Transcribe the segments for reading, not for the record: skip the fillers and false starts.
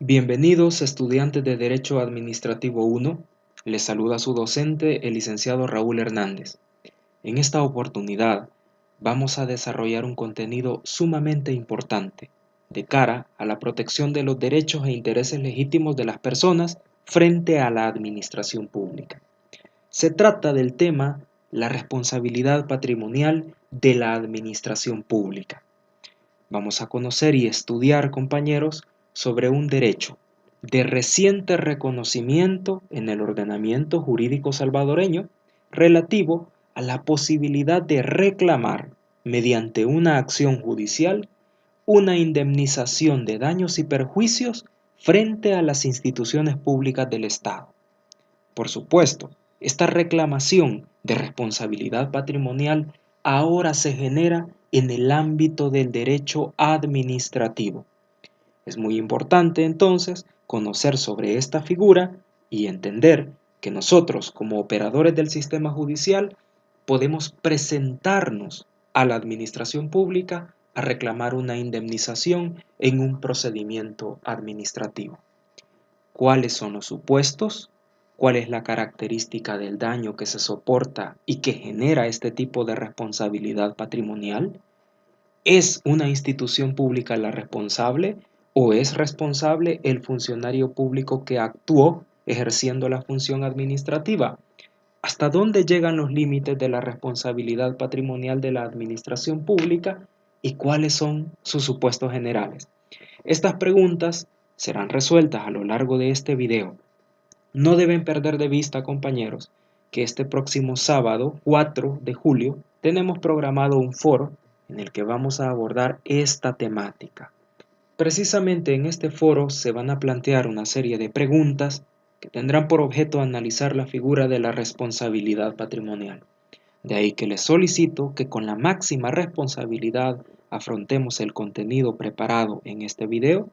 Bienvenidos estudiantes de Derecho Administrativo 1, les saluda su docente, el licenciado Raúl Hernández. En esta oportunidad vamos a desarrollar un contenido sumamente importante de cara a la protección de los derechos e intereses legítimos de las personas frente a la administración pública. Se trata del tema la responsabilidad patrimonial de la administración pública. Vamos a conocer y estudiar, compañeros, sobre un derecho de reciente reconocimiento en el ordenamiento jurídico salvadoreño relativo a la posibilidad de reclamar, mediante una acción judicial, una indemnización de daños y perjuicios frente a las instituciones públicas del Estado. Por supuesto, esta reclamación de responsabilidad patrimonial ahora se genera en el ámbito del derecho administrativo. Es muy importante entonces conocer sobre esta figura y entender que nosotros, como operadores del sistema judicial, podemos presentarnos a la administración pública a reclamar una indemnización en un procedimiento administrativo. ¿Cuáles son los supuestos? ¿Cuál es la característica del daño que se soporta y que genera este tipo de responsabilidad patrimonial? ¿Es una institución pública la responsable o es responsable el funcionario público que actuó ejerciendo la función administrativa? ¿Hasta dónde llegan los límites de la responsabilidad patrimonial de la administración pública y cuáles son sus supuestos generales? Estas preguntas serán resueltas a lo largo de este video. No deben perder de vista, compañeros, que este próximo sábado, 4 de julio, tenemos programado un foro en el que vamos a abordar esta temática. Precisamente en este foro se van a plantear una serie de preguntas que tendrán por objeto analizar la figura de la responsabilidad patrimonial. De ahí que les solicito que con la máxima responsabilidad afrontemos el contenido preparado en este video,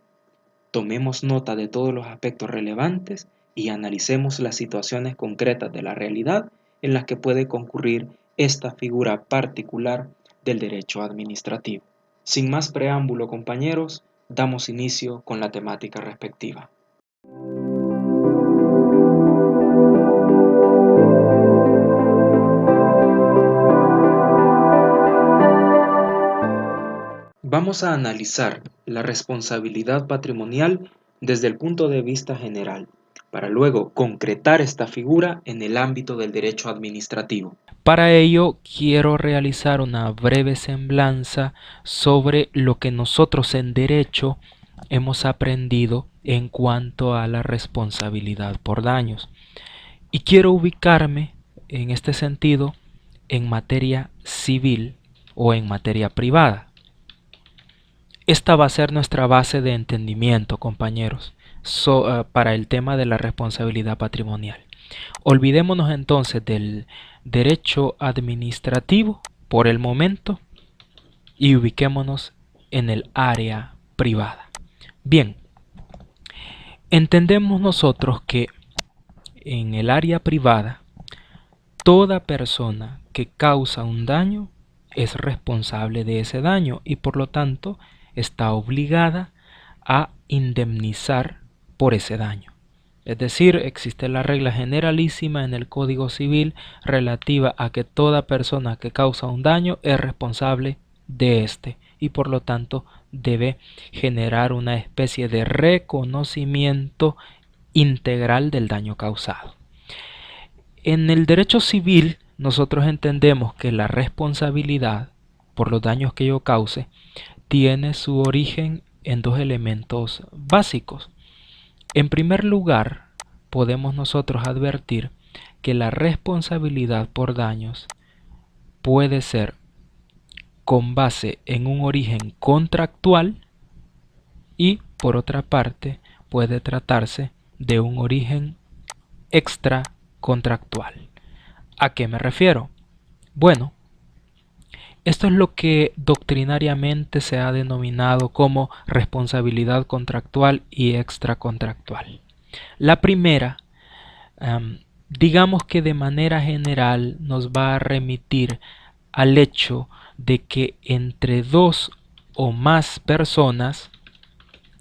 tomemos nota de todos los aspectos relevantes y analicemos las situaciones concretas de la realidad en las que puede concurrir esta figura particular del derecho administrativo. Sin más preámbulo, compañeros, damos inicio con la temática respectiva. Vamos a analizar la responsabilidad patrimonial desde el punto de vista general, para luego concretar esta figura en el ámbito del derecho administrativo. Para ello, quiero realizar una breve semblanza sobre lo que nosotros en derecho hemos aprendido en cuanto a la responsabilidad por daños. Y quiero ubicarme en este sentido en materia civil o en materia privada. Esta va a ser nuestra base de entendimiento, compañeros, para el tema de la responsabilidad patrimonial. Olvidémonos entonces del derecho administrativo por el momento y ubiquémonos en el área privada. Bien, entendemos nosotros que en el área privada toda persona que causa un daño es responsable de ese daño y por lo tanto está obligada a indemnizar por ese daño. Es decir, existe la regla generalísima en el Código Civil relativa a que toda persona que causa un daño es responsable de éste y por lo tanto debe generar una especie de reconocimiento integral del daño causado. En el derecho civil nosotros entendemos que la responsabilidad por los daños que yo cause tiene su origen en dos elementos básicos. En primer lugar, podemos nosotros advertir que la responsabilidad por daños puede ser con base en un origen contractual y, por otra parte, puede tratarse de un origen extracontractual. ¿A qué me refiero? Bueno, esto es lo que doctrinariamente se ha denominado como responsabilidad contractual y extracontractual. La primera, digamos que de manera general nos va a remitir al hecho de que entre dos o más personas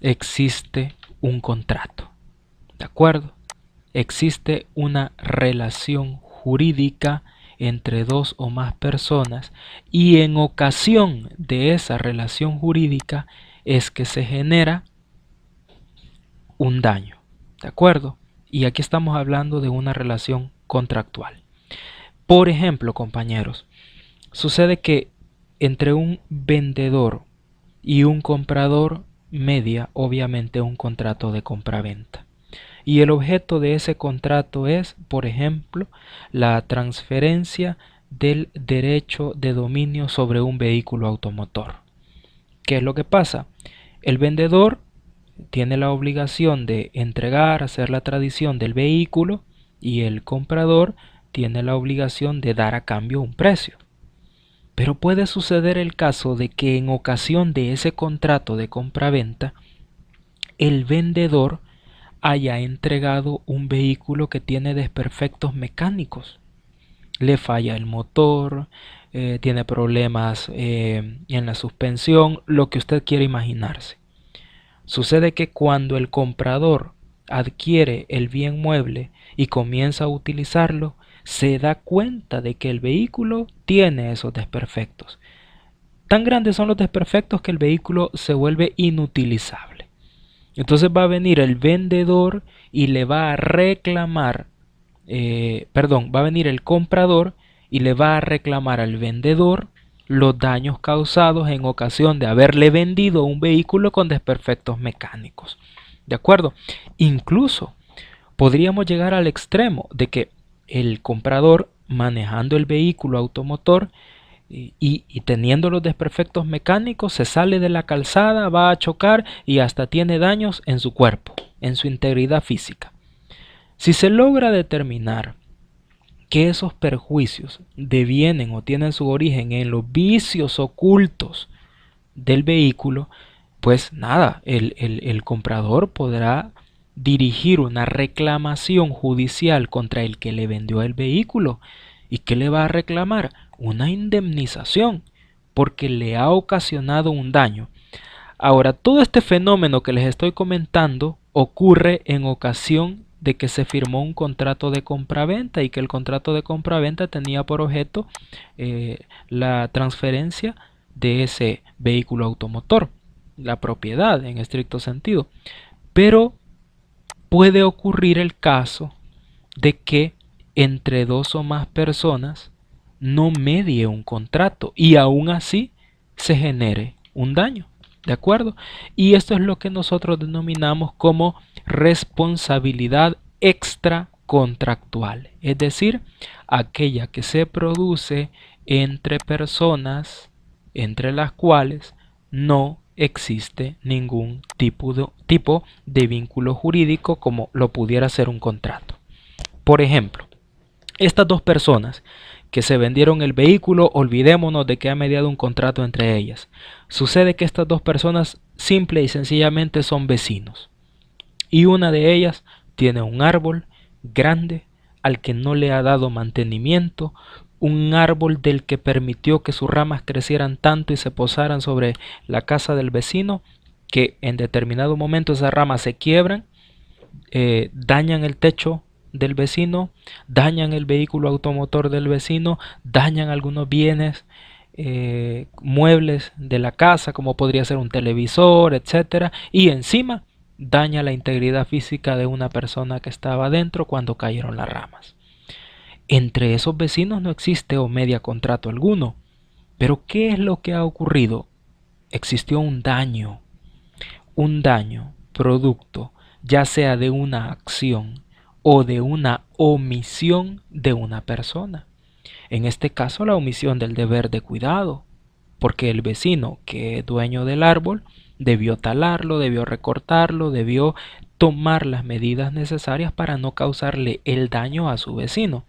existe un contrato. ¿De acuerdo? Existe una relación jurídica entre dos o más personas y en ocasión de esa relación jurídica es que se genera un daño. ¿De acuerdo? Y aquí estamos hablando de una relación contractual. Por ejemplo, compañeros, sucede que entre un vendedor y un comprador media obviamente un contrato de compraventa. Y el objeto de ese contrato es, por ejemplo, la transferencia del derecho de dominio sobre un vehículo automotor. ¿Qué es lo que pasa? El vendedor tiene la obligación de entregar, hacer la tradición del vehículo y el comprador tiene la obligación de dar a cambio un precio. Pero puede suceder el caso de que en ocasión de ese contrato de compraventa, el vendedor haya entregado un vehículo que tiene desperfectos mecánicos. Le falla el motor, tiene problemas en la suspensión, lo que usted quiere imaginarse. Sucede que cuando el comprador adquiere el bien mueble y comienza a utilizarlo, se da cuenta de que el vehículo tiene esos desperfectos. Tan grandes son los desperfectos que el vehículo se vuelve inutilizable. Entonces va a venir el vendedor y le va a reclamar, va a venir el comprador y le va a reclamar al vendedor los daños causados en ocasión de haberle vendido un vehículo con desperfectos mecánicos. ¿De acuerdo? Incluso podríamos llegar al extremo de que el comprador, manejando el vehículo automotor y teniendo los desperfectos mecánicos, se sale de la calzada, va a chocar y hasta tiene daños en su cuerpo, en su integridad física. Si se logra determinar que esos perjuicios devienen o tienen su origen en los vicios ocultos del vehículo, pues nada, el comprador podrá dirigir una reclamación judicial contra el que le vendió el vehículo. ¿Y qué le va a reclamar? Una indemnización, porque le ha ocasionado un daño. Ahora, todo este fenómeno que les estoy comentando ocurre en ocasión de que se firmó un contrato de compraventa y que el contrato de compraventa tenía por objeto la transferencia de ese vehículo automotor, la propiedad en estricto sentido. Pero puede ocurrir el caso de que entre dos o más personas no medie un contrato y aún así se genere un daño. ¿De acuerdo? Y esto es lo que nosotros denominamos como responsabilidad extracontractual, es decir, aquella que se produce entre personas entre las cuales no existe ningún tipo de vínculo jurídico como lo pudiera ser un contrato. Por ejemplo, estas dos personas que se vendieron el vehículo, olvidémonos de que ha mediado un contrato entre ellas. Sucede que estas dos personas simple y sencillamente son vecinos. Y una de ellas tiene un árbol grande al que no le ha dado mantenimiento, un árbol del que permitió que sus ramas crecieran tanto y se posaran sobre la casa del vecino, que en determinado momento esas ramas se quiebran, dañan el techo del vecino, dañan el vehículo automotor del vecino, dañan algunos bienes muebles de la casa, como podría ser un televisor, etcétera, y encima daña la integridad física de una persona que estaba dentro cuando cayeron las ramas. Entre esos vecinos no existe o media contrato alguno, pero ¿qué es lo que ha ocurrido? Existió un daño producto ya sea de una acción o de una omisión de una persona. En este caso, la omisión del deber de cuidado, porque el vecino que es dueño del árbol debió talarlo, debió recortarlo, debió tomar las medidas necesarias para no causarle el daño a su vecino.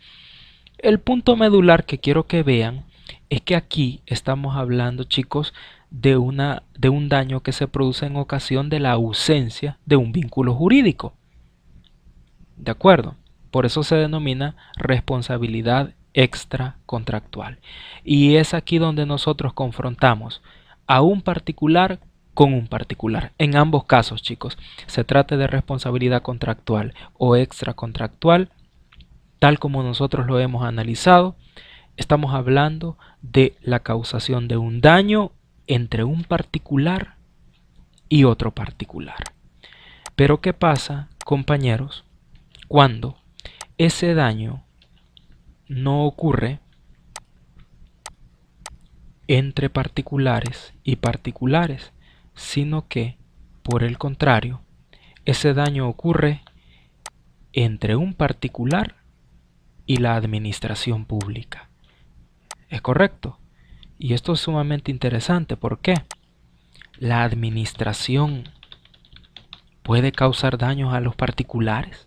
El punto medular que quiero que vean es que aquí estamos hablando, chicos, de un daño que se produce en ocasión de la ausencia de un vínculo jurídico. ¿De acuerdo? Por eso se denomina responsabilidad extracontractual. Y es aquí donde nosotros confrontamos a un particular con un particular. En ambos casos, chicos, se trate de responsabilidad contractual o extracontractual, tal como nosotros lo hemos analizado, estamos hablando de la causación de un daño entre un particular y otro particular. Pero ¿qué pasa, compañeros, cuando ese daño no ocurre entre particulares y particulares, sino que, por el contrario, ese daño ocurre entre un particular y la administración pública? ¿Es correcto? Y esto es sumamente interesante. ¿Por qué? La administración puede causar daños a los particulares.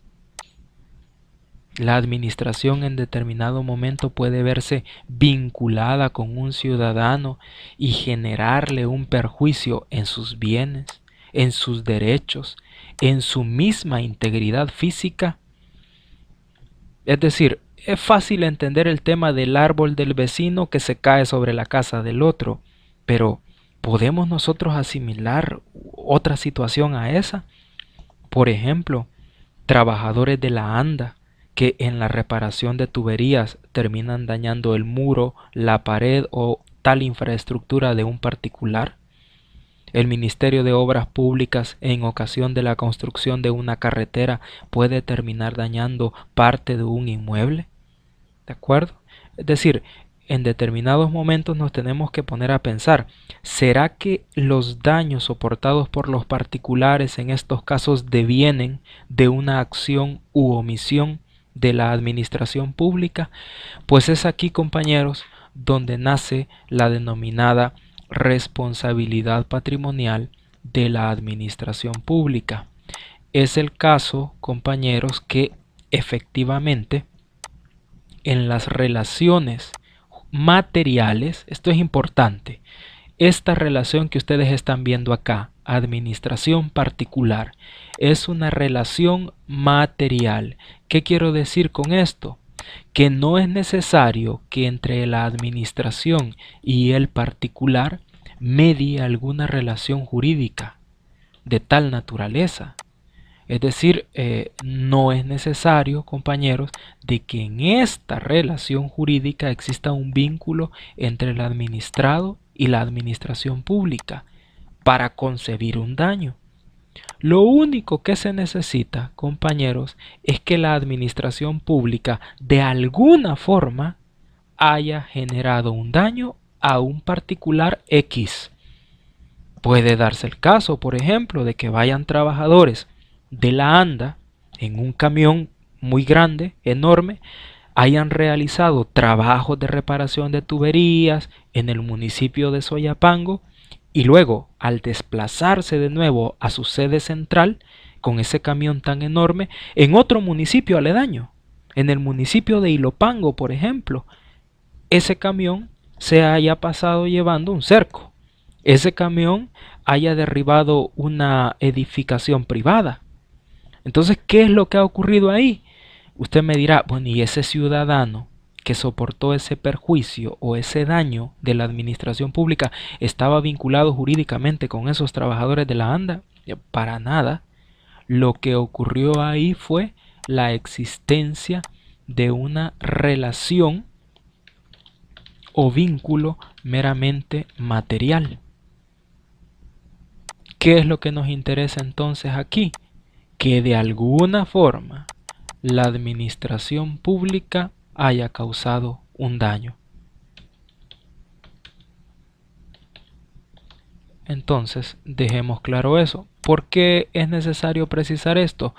La administración en determinado momento puede verse vinculada con un ciudadano y generarle un perjuicio en sus bienes, en sus derechos, en su misma integridad física. Es decir, es fácil entender el tema del árbol del vecino que se cae sobre la casa del otro, pero ¿podemos nosotros asimilar otra situación a esa? Por ejemplo, trabajadores de la ANDA que en la reparación de tuberías terminan dañando el muro, la pared o tal infraestructura de un particular. El Ministerio de Obras Públicas, en ocasión de la construcción de una carretera, puede terminar dañando parte de un inmueble. ¿De acuerdo? Es decir, en determinados momentos nos tenemos que poner a pensar, ¿será que los daños soportados por los particulares en estos casos devienen de una acción u omisión de la administración pública? Pues es aquí, compañeros, donde nace la denominada responsabilidad patrimonial de la administración pública. Es el caso, compañeros, que efectivamente en las relaciones materiales, esto es importante, esta relación que ustedes están viendo acá, administración particular, es una relación material. ¿Qué quiero decir con esto? Que no es necesario que entre la administración y el particular medie alguna relación jurídica de tal naturaleza. Es decir, no es necesario, compañeros, de que en esta relación jurídica exista un vínculo entre el administrado y la administración pública para concebir un daño. Lo único que se necesita, compañeros, es que la administración pública de alguna forma haya generado un daño a un particular X. Puede darse el caso, por ejemplo, de que vayan trabajadores de la ANDA en un camión muy grande, enorme, hayan realizado trabajos de reparación de tuberías en el municipio de Soyapango y luego, al desplazarse de nuevo a su sede central con ese camión tan enorme, en otro municipio aledaño, en el municipio de Ilopango, por ejemplo, ese camión se haya pasado llevando un cerco, ese camión haya derribado una edificación privada. Entonces, ¿qué es lo que ha ocurrido ahí? Usted me dirá, bueno, ¿y ese ciudadano que soportó ese perjuicio o ese daño de la administración pública estaba vinculado jurídicamente con esos trabajadores de la ANDA? Para nada. Lo que ocurrió ahí fue la existencia de una relación o vínculo meramente material. ¿Qué es lo que nos interesa entonces aquí? Que de alguna forma la administración pública haya causado un daño. Entonces, dejemos claro eso. ¿Por qué es necesario precisar esto?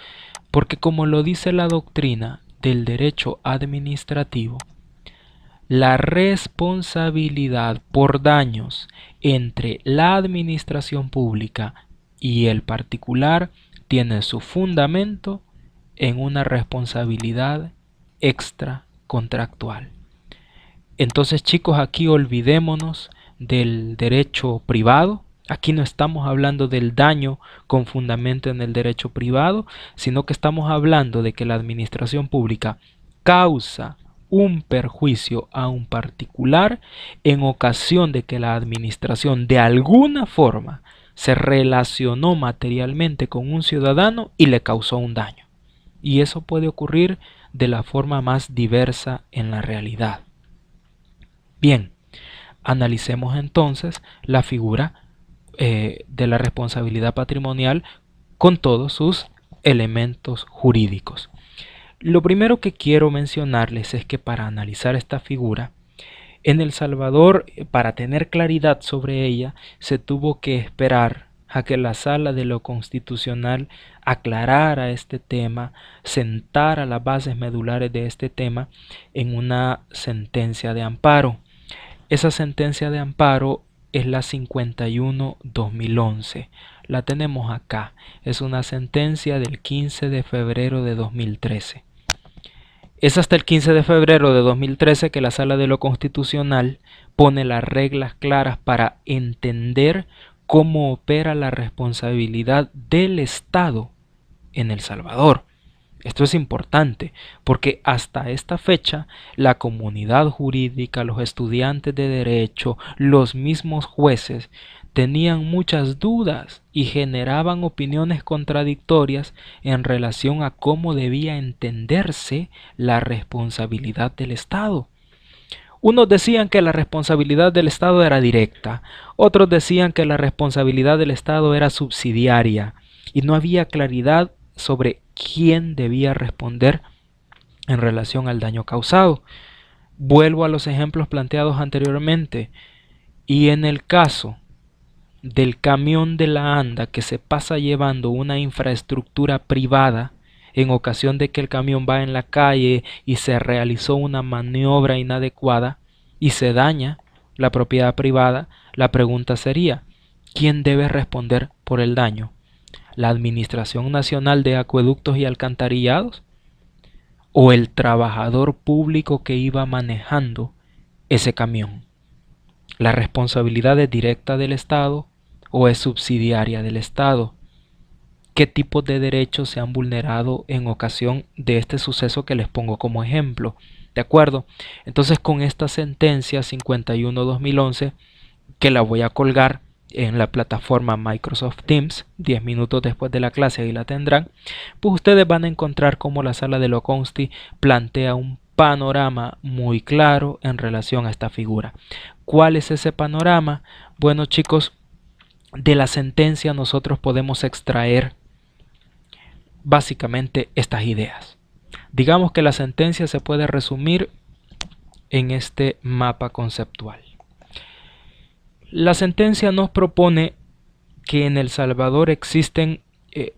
Porque como lo dice la doctrina del derecho administrativo, la responsabilidad por daños entre la administración pública y el particular tiene su fundamento en una responsabilidad extracontractual. Entonces, chicos, aquí olvidémonos del derecho privado. Aquí no estamos hablando del daño con fundamento en el derecho privado, sino que estamos hablando de que la administración pública causa un perjuicio a un particular en ocasión de que la administración de alguna forma se relacionó materialmente con un ciudadano y le causó un daño. Y eso puede ocurrir de la forma más diversa en la realidad. Bien, analicemos entonces la figura de la responsabilidad patrimonial con todos sus elementos jurídicos. Lo primero que quiero mencionarles es que para analizar esta figura, en El Salvador, para tener claridad sobre ella, se tuvo que esperar a que la Sala de lo Constitucional aclarara este tema, sentara las bases medulares de este tema en una sentencia de amparo. Esa sentencia de amparo es la 51-2011. La tenemos acá. Es una sentencia del 15 de febrero de 2013. Es hasta el 15 de febrero de 2013 que la Sala de lo Constitucional pone las reglas claras para entender cómo opera la responsabilidad del Estado en El Salvador. Esto es importante porque hasta esta fecha la comunidad jurídica, los estudiantes de derecho, los mismos jueces tenían muchas dudas y generaban opiniones contradictorias en relación a cómo debía entenderse la responsabilidad del Estado. Unos decían que la responsabilidad del Estado era directa, otros decían que la responsabilidad del Estado era subsidiaria y no había claridad sobre quién debía responder en relación al daño causado. Vuelvo a los ejemplos planteados anteriormente y en el caso del camión de la ANDA que se pasa llevando una infraestructura privada en ocasión de que el camión va en la calle y se realizó una maniobra inadecuada y se daña la propiedad privada, la pregunta sería, ¿quién debe responder por el daño? ¿La Administración Nacional de Acueductos y Alcantarillados? ¿O el trabajador público que iba manejando ese camión? ¿La responsabilidad es directa del Estado o es subsidiaria del Estado? ¿Qué tipos de derechos se han vulnerado en ocasión de este suceso que les pongo como ejemplo? ¿De acuerdo? Entonces con esta sentencia 51-2011, que la voy a colgar en la plataforma Microsoft Teams, 10 minutos después de la clase ahí la tendrán, pues ustedes van a encontrar cómo la Sala de lo Consti plantea un panorama muy claro en relación a esta figura. ¿Cuál es ese panorama? Bueno, chicos, de la sentencia nosotros podemos extraer básicamente estas ideas. Digamos que la sentencia se puede resumir en este mapa conceptual. La sentencia nos propone que en El Salvador existen, que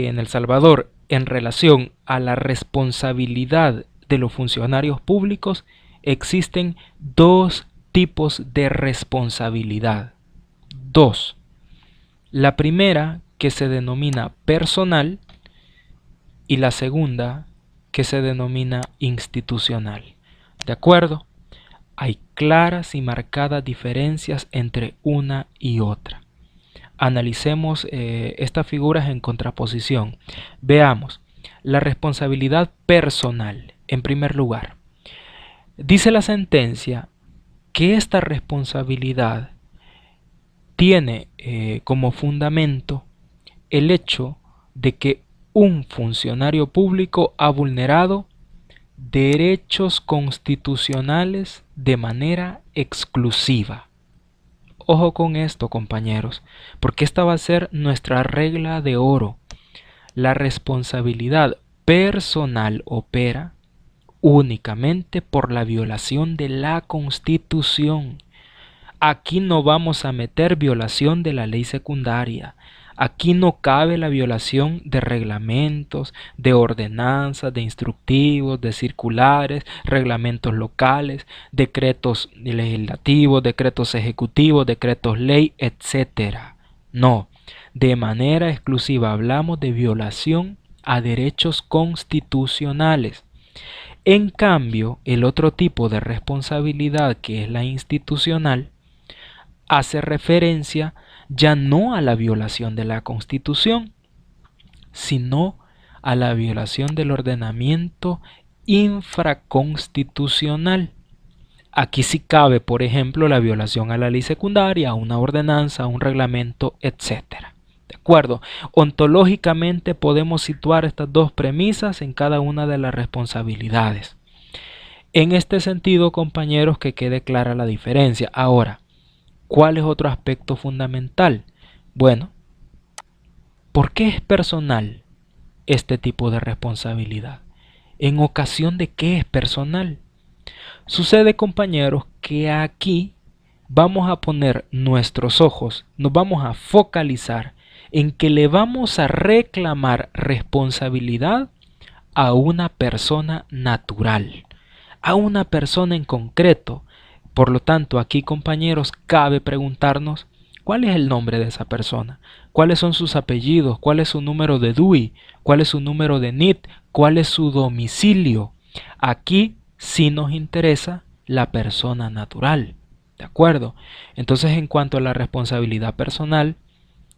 en El Salvador, en relación a la responsabilidad de los funcionarios públicos, existen dos tipos de responsabilidad. Dos. La primera, que se denomina personal, y la segunda, que se denomina institucional. ¿De acuerdo? Hay claras y marcadas diferencias entre una y otra. Analicemos estas figuras en contraposición. Veamos, la responsabilidad personal, en primer lugar. Dice la sentencia que esta responsabilidad tiene como fundamento el hecho de que un funcionario público ha vulnerado derechos constitucionales de manera exclusiva. Ojo con esto, compañeros, porque esta va a ser nuestra regla de oro. La responsabilidad personal opera únicamente por la violación de la Constitución. Aquí no vamos a meter violación de la ley secundaria. Aquí no cabe la violación de reglamentos, de ordenanzas, de instructivos, de circulares, reglamentos locales, decretos legislativos, decretos ejecutivos, decretos ley, etc. No, de manera exclusiva hablamos de violación a derechos constitucionales. En cambio, el otro tipo de responsabilidad, que es la institucional, hace referencia ya no a la violación de la Constitución, sino a la violación del ordenamiento infraconstitucional. Aquí sí cabe, por ejemplo, la violación a la ley secundaria, a una ordenanza, a un reglamento, etcétera. ¿De acuerdo? Ontológicamente podemos situar estas dos premisas en cada una de las responsabilidades. En este sentido, compañeros, que quede clara la diferencia. Ahora, ¿cuál es otro aspecto fundamental? Bueno, ¿por qué es personal este tipo de responsabilidad? ¿En ocasión de qué es personal? Sucede, compañeros, que aquí vamos a poner nuestros ojos, nos vamos a focalizar en que le vamos a reclamar responsabilidad a una persona natural, a una persona en concreto. Por lo tanto, aquí, compañeros, cabe preguntarnos cuál es el nombre de esa persona, cuáles son sus apellidos, cuál es su número de DUI, cuál es su número de NIT, cuál es su domicilio. Aquí sí nos interesa la persona natural. ¿De acuerdo? Entonces, en cuanto a la responsabilidad personal,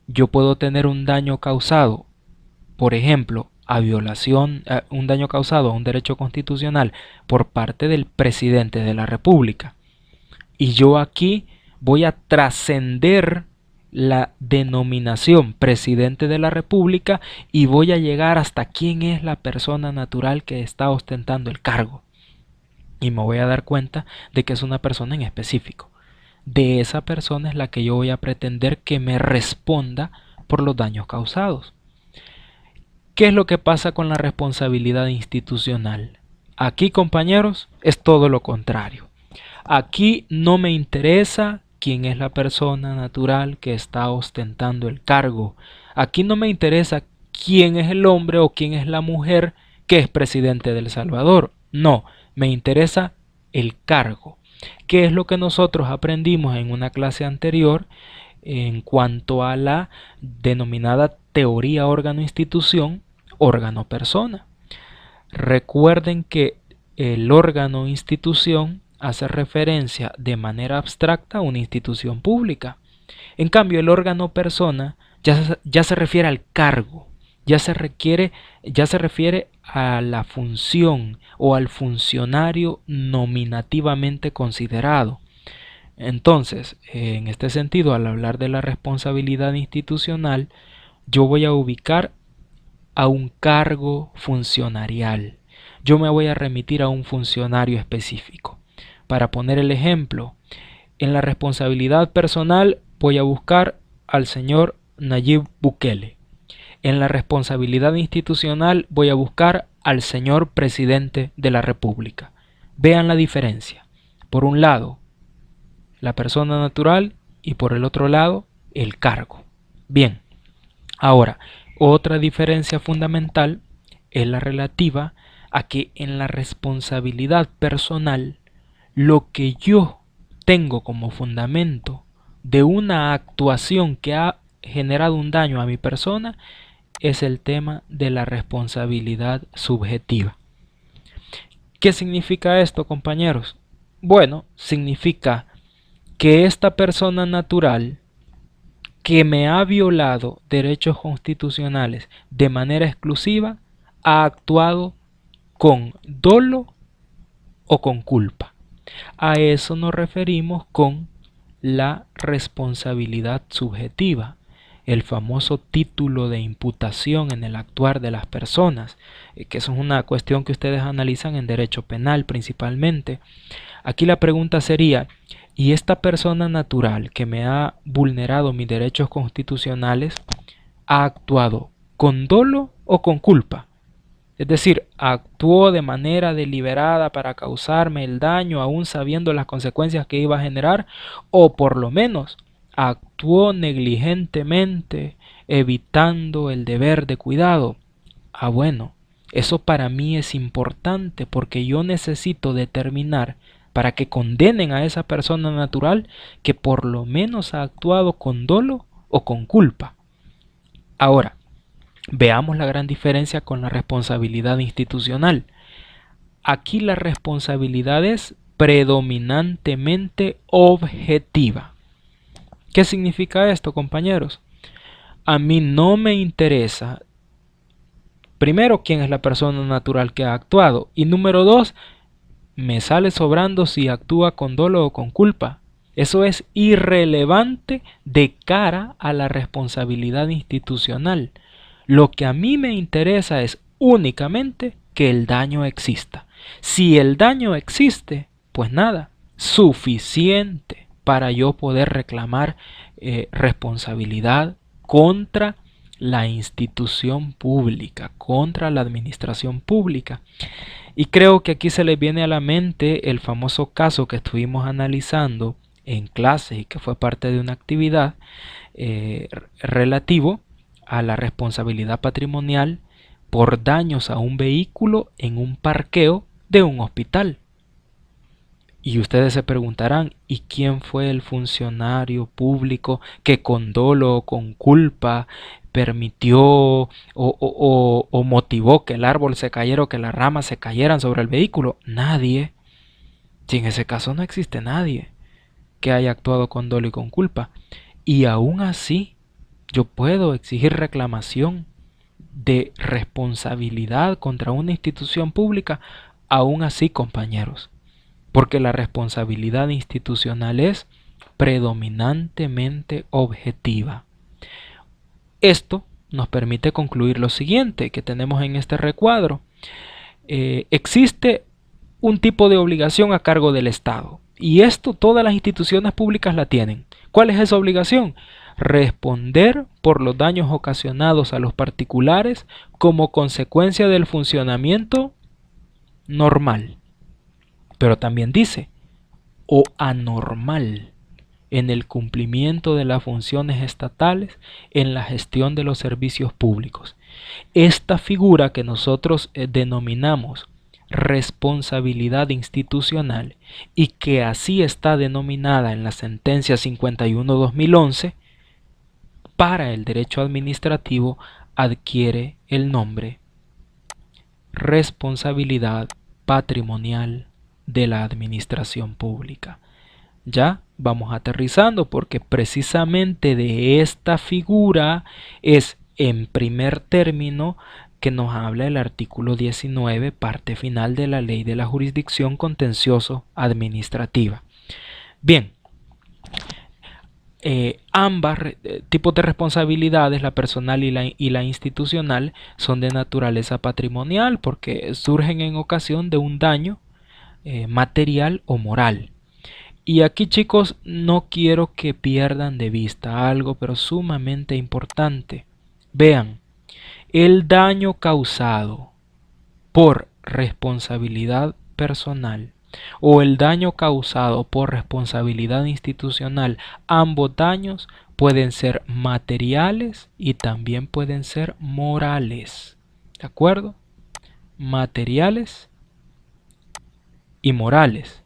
yo puedo tener un daño causado, por ejemplo, un daño causado a un derecho constitucional por parte del presidente de la República. Y yo aquí voy a trascender la denominación presidente de la República y voy a llegar hasta quién es la persona natural que está ostentando el cargo. Y me voy a dar cuenta de que es una persona en específico. De esa persona es la que yo voy a pretender que me responda por los daños causados. ¿Qué es lo que pasa con la responsabilidad institucional? Aquí, compañeros, es todo lo contrario. Aquí no me interesa quién es la persona natural que está ostentando el cargo. Aquí no me interesa quién es el hombre o quién es la mujer que es presidente de El Salvador. No, me interesa el cargo. ¿Qué es lo que nosotros aprendimos en una clase anterior en cuanto a la denominada teoría órgano-institución, órgano-persona? Recuerden que el órgano-institución hace referencia de manera abstracta a una institución pública. En cambio, el órgano-persona ya se refiere al cargo, ya se refiere a la función o al funcionario nominativamente considerado. Entonces, en este sentido, al hablar de la responsabilidad institucional, yo voy a ubicar a un cargo funcionarial. Yo me voy a remitir a un funcionario específico. Para poner el ejemplo, en la responsabilidad personal voy a buscar al señor Nayib Bukele. En la responsabilidad institucional voy a buscar al señor presidente de la República. Vean la diferencia. Por un lado, la persona natural y por el otro lado, el cargo. Bien, ahora, otra diferencia fundamental es la relativa a que en la responsabilidad personal, lo que yo tengo como fundamento de una actuación que ha generado un daño a mi persona es el tema de la responsabilidad subjetiva. ¿Qué significa esto, compañeros? Bueno, significa que esta persona natural que me ha violado derechos constitucionales de manera exclusiva ha actuado con dolo o con culpa. A eso nos referimos con la responsabilidad subjetiva, el famoso título de imputación en el actuar de las personas, que eso es una cuestión que ustedes analizan en derecho penal principalmente. Aquí la pregunta sería, ¿y esta persona natural que me ha vulnerado mis derechos constitucionales ha actuado con dolo o con culpa? Es decir, actuó de manera deliberada para causarme el daño aún sabiendo las consecuencias que iba a generar, o por lo menos actuó negligentemente evitando el deber de cuidado. Bueno, eso para mí es importante porque yo necesito determinar para que condenen a esa persona natural que por lo menos ha actuado con dolo o con culpa. Ahora, veamos la gran diferencia con la responsabilidad institucional. Aquí la responsabilidad es predominantemente objetiva. ¿Qué significa esto, compañeros? A mí no me interesa, primero, quién es la persona natural que ha actuado, y número dos, me sale sobrando si actúa con dolo o con culpa. Eso es irrelevante de cara a la responsabilidad institucional. Lo que a mí me interesa es únicamente que el daño exista. Si el daño existe, pues nada, suficiente para yo poder reclamar responsabilidad contra la institución pública, contra la administración pública. Y creo que aquí se les viene a la mente el famoso caso que estuvimos analizando en clase y que fue parte de una actividad relativo a la responsabilidad patrimonial por daños a un vehículo en un parqueo de un hospital. Y ustedes se preguntarán, ¿y quién fue el funcionario público que con dolo o con culpa permitió o motivó que el árbol se cayera o que las ramas se cayeran sobre el vehículo? Nadie. Si en ese caso no existe nadie que haya actuado con dolo y con culpa. Y aún así, yo puedo exigir reclamación de responsabilidad contra una institución pública, aún así, compañeros. Porque la responsabilidad institucional es predominantemente objetiva. Esto nos permite concluir lo siguiente que tenemos en este recuadro. Existe un tipo de obligación a cargo del Estado y esto todas las instituciones públicas la tienen. ¿Cuál es esa obligación? Responder por los daños ocasionados a los particulares como consecuencia del funcionamiento normal. Pero también dice, o anormal, en el cumplimiento de las funciones estatales en la gestión de los servicios públicos. Esta figura que nosotros denominamos responsabilidad institucional y que así está denominada en la sentencia 51/2011, para el derecho administrativo adquiere el nombre responsabilidad patrimonial de la administración pública. Ya vamos aterrizando porque precisamente de esta figura es en primer término que nos habla el artículo 19, parte final de la Ley de la Jurisdicción Contencioso Administrativa. Bien, ambas tipos de responsabilidades, la personal y la institucional, son de naturaleza patrimonial porque surgen en ocasión de un daño material o moral. Y aquí, chicos, no quiero que pierdan de vista algo, pero sumamente importante. Vean, el daño causado por responsabilidad personal o el daño causado por responsabilidad institucional, ambos daños pueden ser materiales y también pueden ser morales. ¿De acuerdo? Materiales y morales.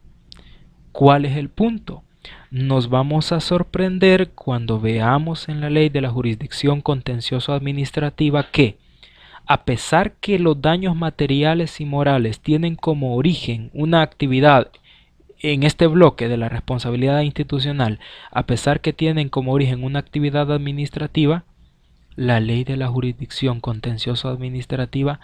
¿Cuál es el punto? Nos vamos a sorprender cuando veamos en la Ley de la Jurisdicción Contencioso Administrativa que, a pesar que los daños materiales y morales tienen como origen una actividad en este bloque de la responsabilidad institucional, a pesar que tienen como origen una actividad administrativa, la Ley de la Jurisdicción Contencioso Administrativa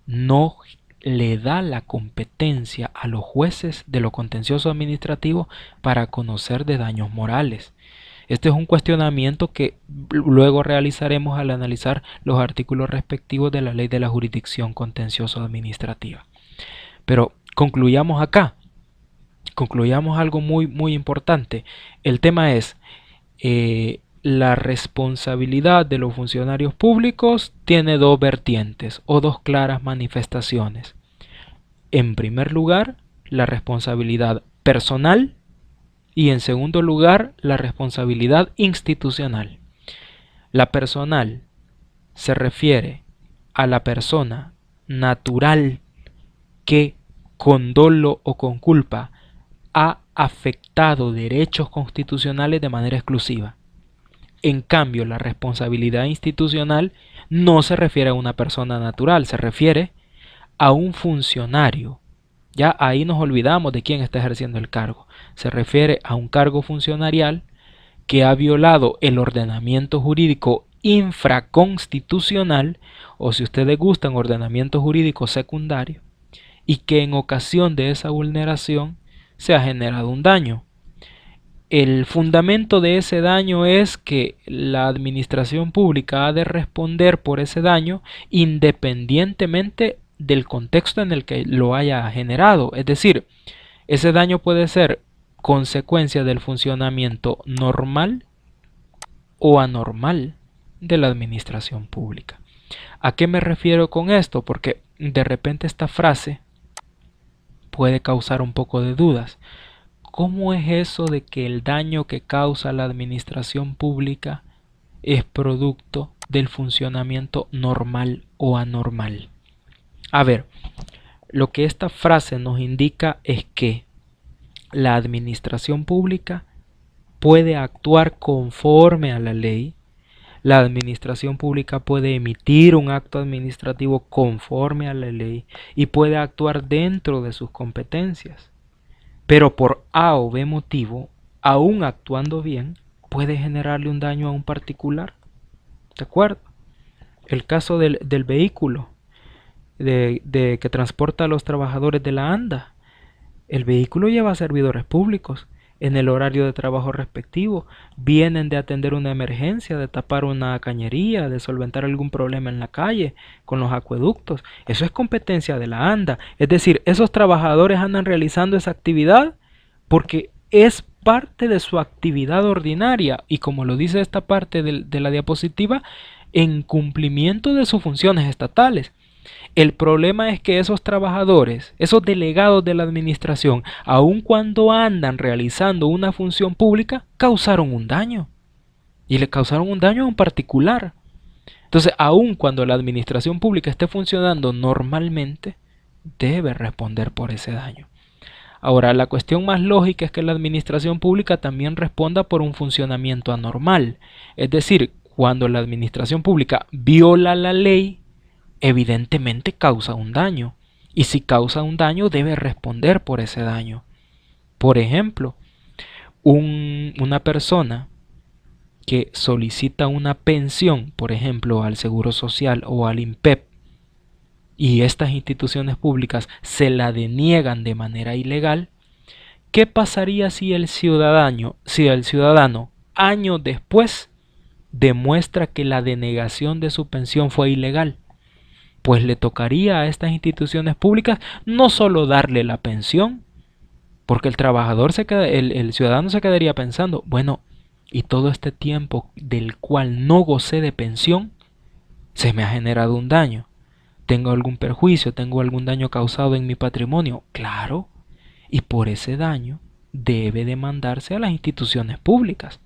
no le da la competencia a los jueces de lo contencioso administrativo para conocer de daños morales. Este es un cuestionamiento que luego realizaremos al analizar los artículos respectivos de la Ley de la Jurisdicción Contencioso Administrativa. Pero concluyamos acá. Concluyamos algo muy importante. El tema es la responsabilidad de los funcionarios públicos tiene dos vertientes o dos claras manifestaciones. En primer lugar, la responsabilidad personal y en segundo lugar, la responsabilidad institucional. La personal se refiere a la persona natural que con dolo o con culpa ha afectado derechos constitucionales de manera exclusiva. En cambio, la responsabilidad institucional no se refiere a una persona natural, se refiere a un funcionario. Ya ahí nos olvidamos de quién está ejerciendo el cargo. Se refiere a un cargo funcionarial que ha violado el ordenamiento jurídico infraconstitucional, o si ustedes gustan, ordenamiento jurídico secundario, y que en ocasión de esa vulneración se ha generado un daño. El fundamento de ese daño es que la administración pública ha de responder por ese daño independientemente del contexto en el que lo haya generado. Es decir, ese daño puede ser consecuencia del funcionamiento normal o anormal de la administración pública. ¿A qué me refiero con esto? Porque de repente esta frase puede causar un poco de dudas. ¿Cómo es eso de que el daño que causa la administración pública es producto del funcionamiento normal o anormal? A ver, lo que esta frase nos indica es que la administración pública puede actuar conforme a la ley. La administración pública puede emitir un acto administrativo conforme a la ley y puede actuar dentro de sus competencias. Pero por A o B motivo, aún actuando bien, puede generarle un daño a un particular. ¿De acuerdo? El caso del vehículo que transporta a los trabajadores de la ANDA. El vehículo lleva servidores públicos en el horario de trabajo respectivo. Vienen de atender una emergencia, de tapar una cañería, de solventar algún problema en la calle con los acueductos. Eso es competencia de la ANDA. Es decir, esos trabajadores andan realizando esa actividad porque es parte de su actividad ordinaria y, como lo dice esta parte de la diapositiva, en cumplimiento de sus funciones estatales. El problema es que esos trabajadores, esos delegados de la administración, aun cuando andan realizando una función pública, causaron un daño. Y le causaron un daño a un particular. Entonces, aun cuando la administración pública esté funcionando normalmente, debe responder por ese daño. Ahora, la cuestión más lógica es que la administración pública también responda por un funcionamiento anormal. Es decir, cuando la administración pública viola la ley, evidentemente causa un daño. Y si causa un daño, debe responder por ese daño. Por ejemplo, una persona que solicita una pensión, por ejemplo, al Seguro Social o al INPEP, y estas instituciones públicas se la deniegan de manera ilegal, ¿qué pasaría si el ciudadano años después demuestra que la denegación de su pensión fue ilegal? Pues le tocaría a estas instituciones públicas no solo darle la pensión, porque el ciudadano se quedaría pensando, bueno, y todo este tiempo del cual no gocé de pensión, se me ha generado un daño. ¿Tengo algún perjuicio? ¿Tengo algún daño causado en mi patrimonio? Claro, y por ese daño debe demandarse a las instituciones públicas.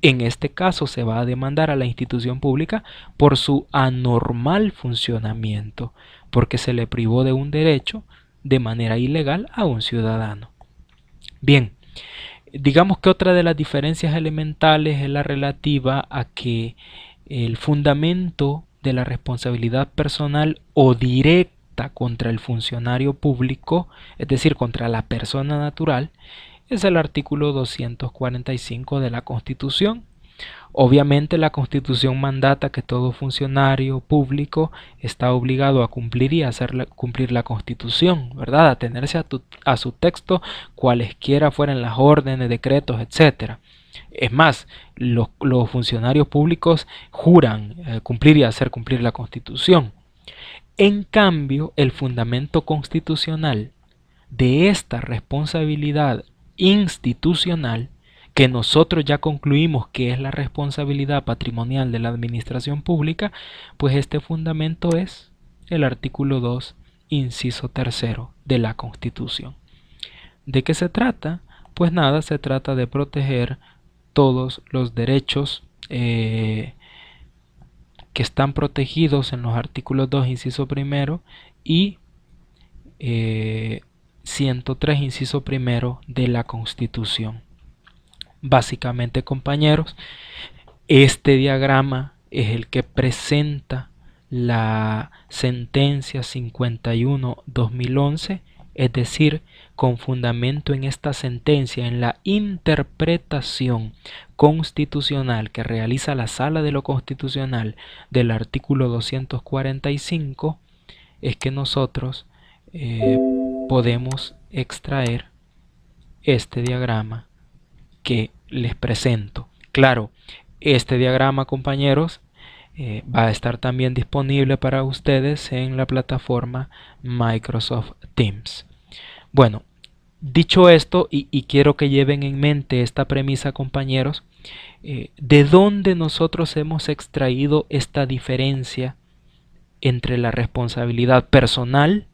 En este caso se va a demandar a la institución pública por su anormal funcionamiento, porque se le privó de un derecho de manera ilegal a un ciudadano. Bien, digamos que otra de las diferencias elementales es la relativa a que el fundamento de la responsabilidad personal o directa contra el funcionario público, es decir, contra la persona natural, es el artículo 245 de la Constitución. Obviamente la Constitución mandata que todo funcionario público está obligado a cumplir y a hacer cumplir la Constitución, ¿verdad? A atenerse a su texto, cualesquiera fueran las órdenes, decretos, etcétera. Es más, los funcionarios públicos juran cumplir y hacer cumplir la Constitución. En cambio, el fundamento constitucional de esta responsabilidad institucional, que nosotros ya concluimos que es la responsabilidad patrimonial de la administración pública, pues este fundamento es el artículo 2, inciso 3 de la Constitución. ¿De qué se trata? Pues nada, se trata de proteger todos los derechos que están protegidos en los artículos 2, inciso 1 y 103, inciso 1 de la Constitución. Básicamente, compañeros, este diagrama es el que presenta la sentencia 51-2011, es decir, con fundamento en esta sentencia, en la interpretación constitucional que realiza la Sala de lo Constitucional del artículo 245, es que nosotros podemos extraer este diagrama que les presento. Claro, este diagrama, compañeros, va a estar también disponible para ustedes en la plataforma Microsoft Teams. Bueno, dicho esto, y quiero que lleven en mente esta premisa, compañeros, ¿de dónde nosotros hemos extraído esta diferencia entre la responsabilidad personal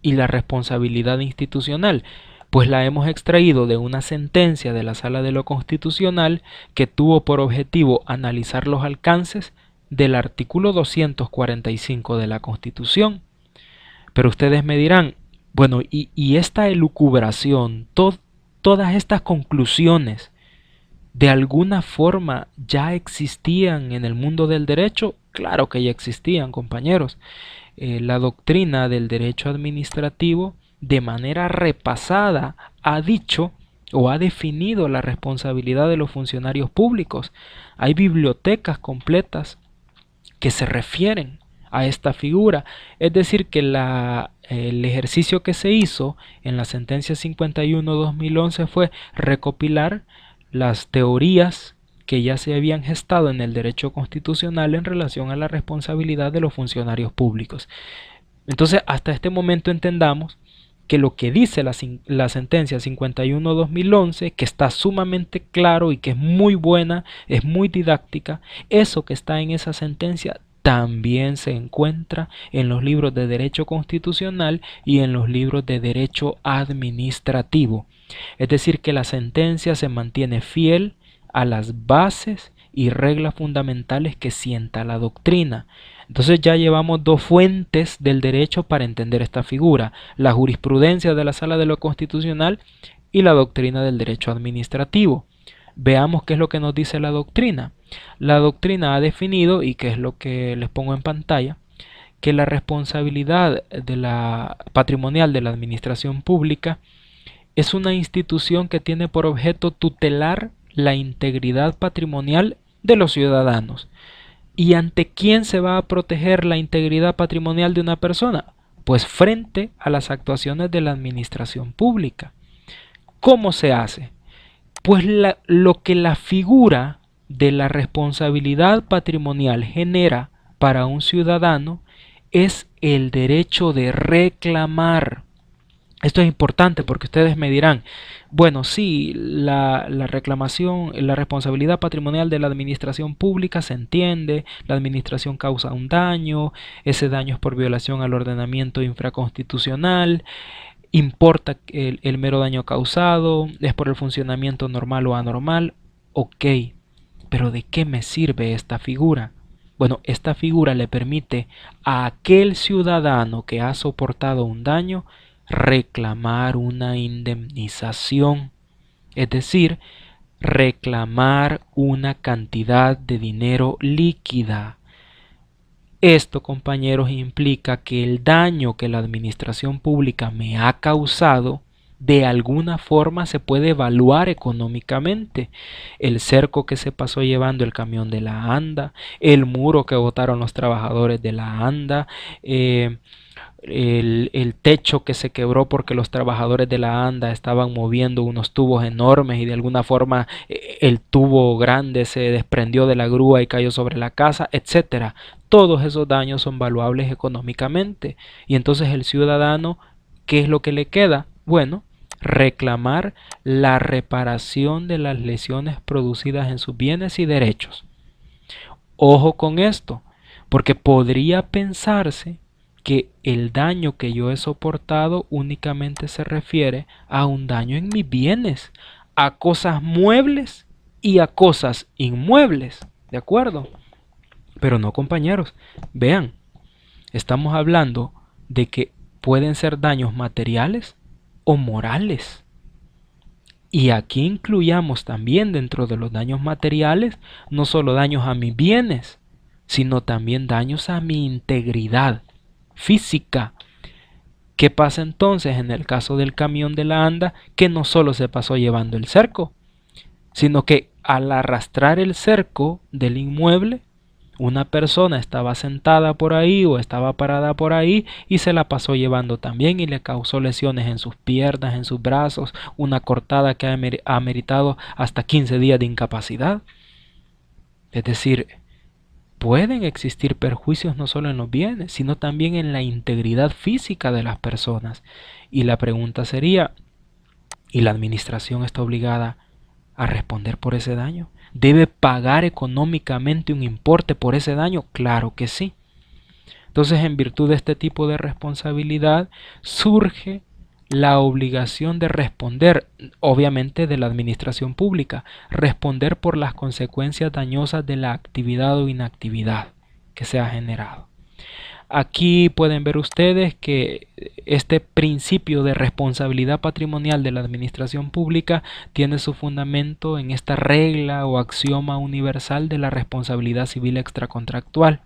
y la responsabilidad institucional? Pues la hemos extraído de una sentencia de la Sala de lo Constitucional que tuvo por objetivo analizar los alcances del artículo 245 de la Constitución. Pero ustedes me dirán, bueno, y esta elucubración, todas estas conclusiones, ¿de alguna forma ya existían en el mundo del derecho? Claro que ya existían, compañeros. La doctrina del derecho administrativo, de manera repasada, ha dicho o ha definido la responsabilidad de los funcionarios públicos. Hay bibliotecas completas que se refieren a esta figura. Es decir, que el ejercicio que se hizo en la sentencia 51-2011 fue recopilar las teorías que ya se habían gestado en el derecho constitucional en relación a la responsabilidad de los funcionarios públicos. Entonces, hasta este momento entendamos que lo que dice la sentencia 51-2011, que está sumamente claro y que es muy buena, es muy didáctica, eso que está en esa sentencia también se encuentra en los libros de derecho constitucional y en los libros de derecho administrativo. Es decir, que la sentencia se mantiene fiel a las bases y reglas fundamentales que sienta la doctrina. Entonces ya llevamos dos fuentes del derecho para entender esta figura: la jurisprudencia de la Sala de lo Constitucional y la doctrina del derecho administrativo. Veamos qué es lo que nos dice la doctrina. La doctrina ha definido, y que es lo que les pongo en pantalla, que la responsabilidad patrimonial de la administración pública es una institución que tiene por objeto tutelar la integridad patrimonial de los ciudadanos. ¿Y ante quién se va a proteger la integridad patrimonial de una persona? Pues frente a las actuaciones de la administración pública. ¿Cómo se hace? Pues lo que la figura de la responsabilidad patrimonial genera para un ciudadano es el derecho de reclamar. Esto es importante porque ustedes me dirán, bueno, sí, la reclamación, la responsabilidad patrimonial de la administración pública se entiende, la administración causa un daño, ese daño es por violación al ordenamiento infraconstitucional, importa el mero daño causado, es por el funcionamiento normal o anormal. Ok, pero ¿de qué me sirve esta figura? Bueno, esta figura le permite a aquel ciudadano que ha soportado un daño reclamar una indemnización, es decir, reclamar una cantidad de dinero líquida. Esto, compañeros, implica que el daño que la administración pública me ha causado de alguna forma se puede evaluar económicamente. El cerco que se pasó llevando el camión de la ANDA, el muro que botaron los trabajadores de la ANDA, el techo que se quebró porque los trabajadores de la ANDA estaban moviendo unos tubos enormes y de alguna forma el tubo grande se desprendió de la grúa y cayó sobre la casa, etcétera. Todos esos daños son valuables económicamente. Y entonces el ciudadano, ¿qué es lo que le queda? Bueno, reclamar la reparación de las lesiones producidas en sus bienes y derechos. Ojo con esto, porque podría pensarse que el daño que yo he soportado únicamente se refiere a un daño en mis bienes, a cosas muebles y a cosas inmuebles, ¿de acuerdo? Pero no, compañeros, vean, estamos hablando de que pueden ser daños materiales o morales. Y aquí incluyamos también dentro de los daños materiales no solo daños a mis bienes, sino también daños a mi integridad física. ¿Qué pasa entonces en el caso del camión de la ANDA? Que no solo se pasó llevando el cerco, sino que al arrastrar el cerco del inmueble, Una persona estaba sentada por ahí o estaba parada por ahí y se la pasó llevando también y le causó lesiones en sus piernas, en sus brazos, una cortada que ha meritado hasta 15 días de incapacidad. Es decir, pueden existir perjuicios no solo en los bienes, sino también en la integridad física de las personas. Y la pregunta sería, ¿y la administración está obligada a responder por ese daño? ¿Debe pagar económicamente un importe por ese daño? Claro que sí. Entonces, en virtud de este tipo de responsabilidad, surge la obligación de responder, obviamente de la administración pública, responder por las consecuencias dañosas de la actividad o inactividad que se ha generado. Aquí pueden ver ustedes que este principio de responsabilidad patrimonial de la administración pública tiene su fundamento en esta regla o axioma universal de la responsabilidad civil extracontractual.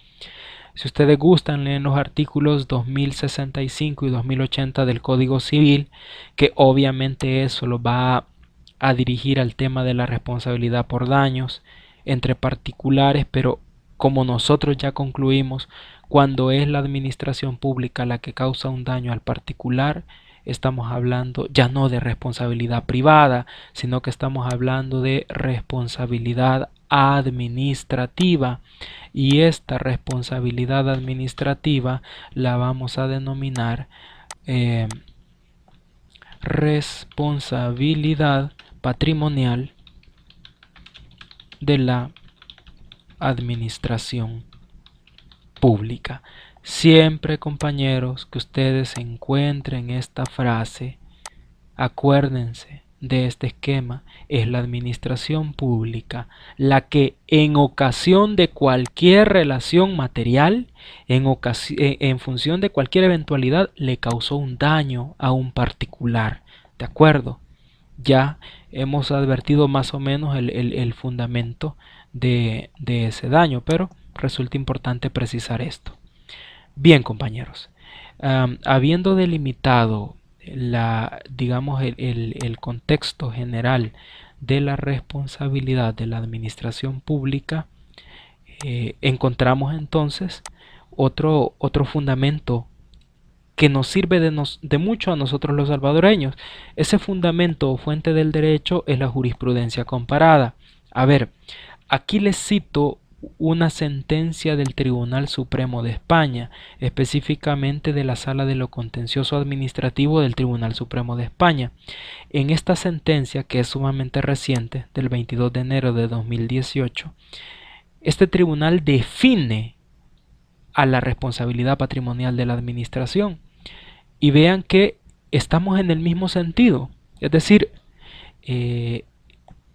Si ustedes gustan, leen los artículos 2065 y 2080 del Código Civil, que obviamente eso lo va a dirigir al tema de la responsabilidad por daños entre particulares, pero como nosotros ya concluimos, cuando es la administración pública la que causa un daño al particular, estamos hablando ya no de responsabilidad privada, sino que estamos hablando de responsabilidad administrativa, y esta responsabilidad administrativa la vamos a denominar responsabilidad patrimonial de la administración pública. Siempre, compañeros, que ustedes encuentren esta frase, acuérdense de este esquema. Es la administración pública la que en ocasión de cualquier relación material, en función de cualquier eventualidad, le causó un daño a un particular. ¿De acuerdo? Ya hemos advertido más o menos el fundamento de ese daño, pero resulta importante precisar esto. Bien, compañeros, habiendo delimitado digamos, el contexto general de la responsabilidad de la administración pública, encontramos entonces otro fundamento que nos sirve de mucho a nosotros los salvadoreños. Ese fundamento o fuente del derecho es la jurisprudencia comparada. A ver, aquí les cito una sentencia del Tribunal Supremo de España, específicamente de la Sala de lo Contencioso Administrativo del Tribunal Supremo de España. En esta sentencia, que es sumamente reciente, del 22 de enero de 2018, este tribunal define a la responsabilidad patrimonial de la administración. Y vean que estamos en el mismo sentido. Es decir,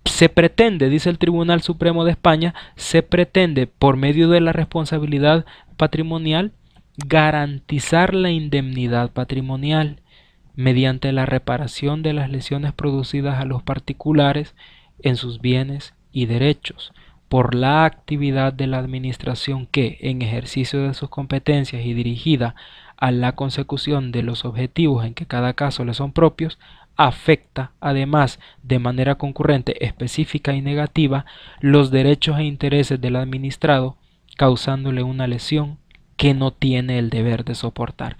se pretende, dice el Tribunal Supremo de España, se pretende por medio de la responsabilidad patrimonial garantizar la indemnidad patrimonial mediante la reparación de las lesiones producidas a los particulares en sus bienes y derechos por la actividad de la administración que, en ejercicio de sus competencias y dirigida a la consecución de los objetivos en que cada caso le son propios, afecta además de manera concurrente, específica y negativa los derechos e intereses del administrado, causándole una lesión que no tiene el deber de soportar.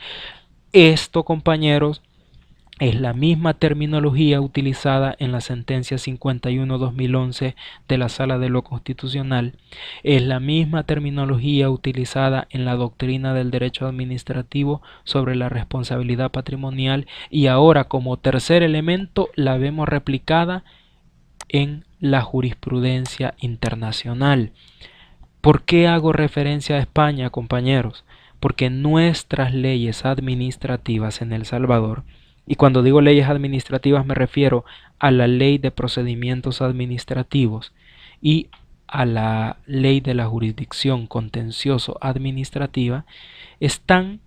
Esto, compañeros, es la misma terminología utilizada en la sentencia 51-2011 de la Sala de lo Constitucional. Es la misma terminología utilizada en la doctrina del derecho administrativo sobre la responsabilidad patrimonial, y ahora como tercer elemento la vemos replicada en la jurisprudencia internacional. ¿Por qué hago referencia a España, compañeros? Porque nuestras leyes administrativas en El Salvador, y cuando digo leyes administrativas me refiero a la ley de procedimientos administrativos y a la ley de la jurisdicción contencioso administrativa, están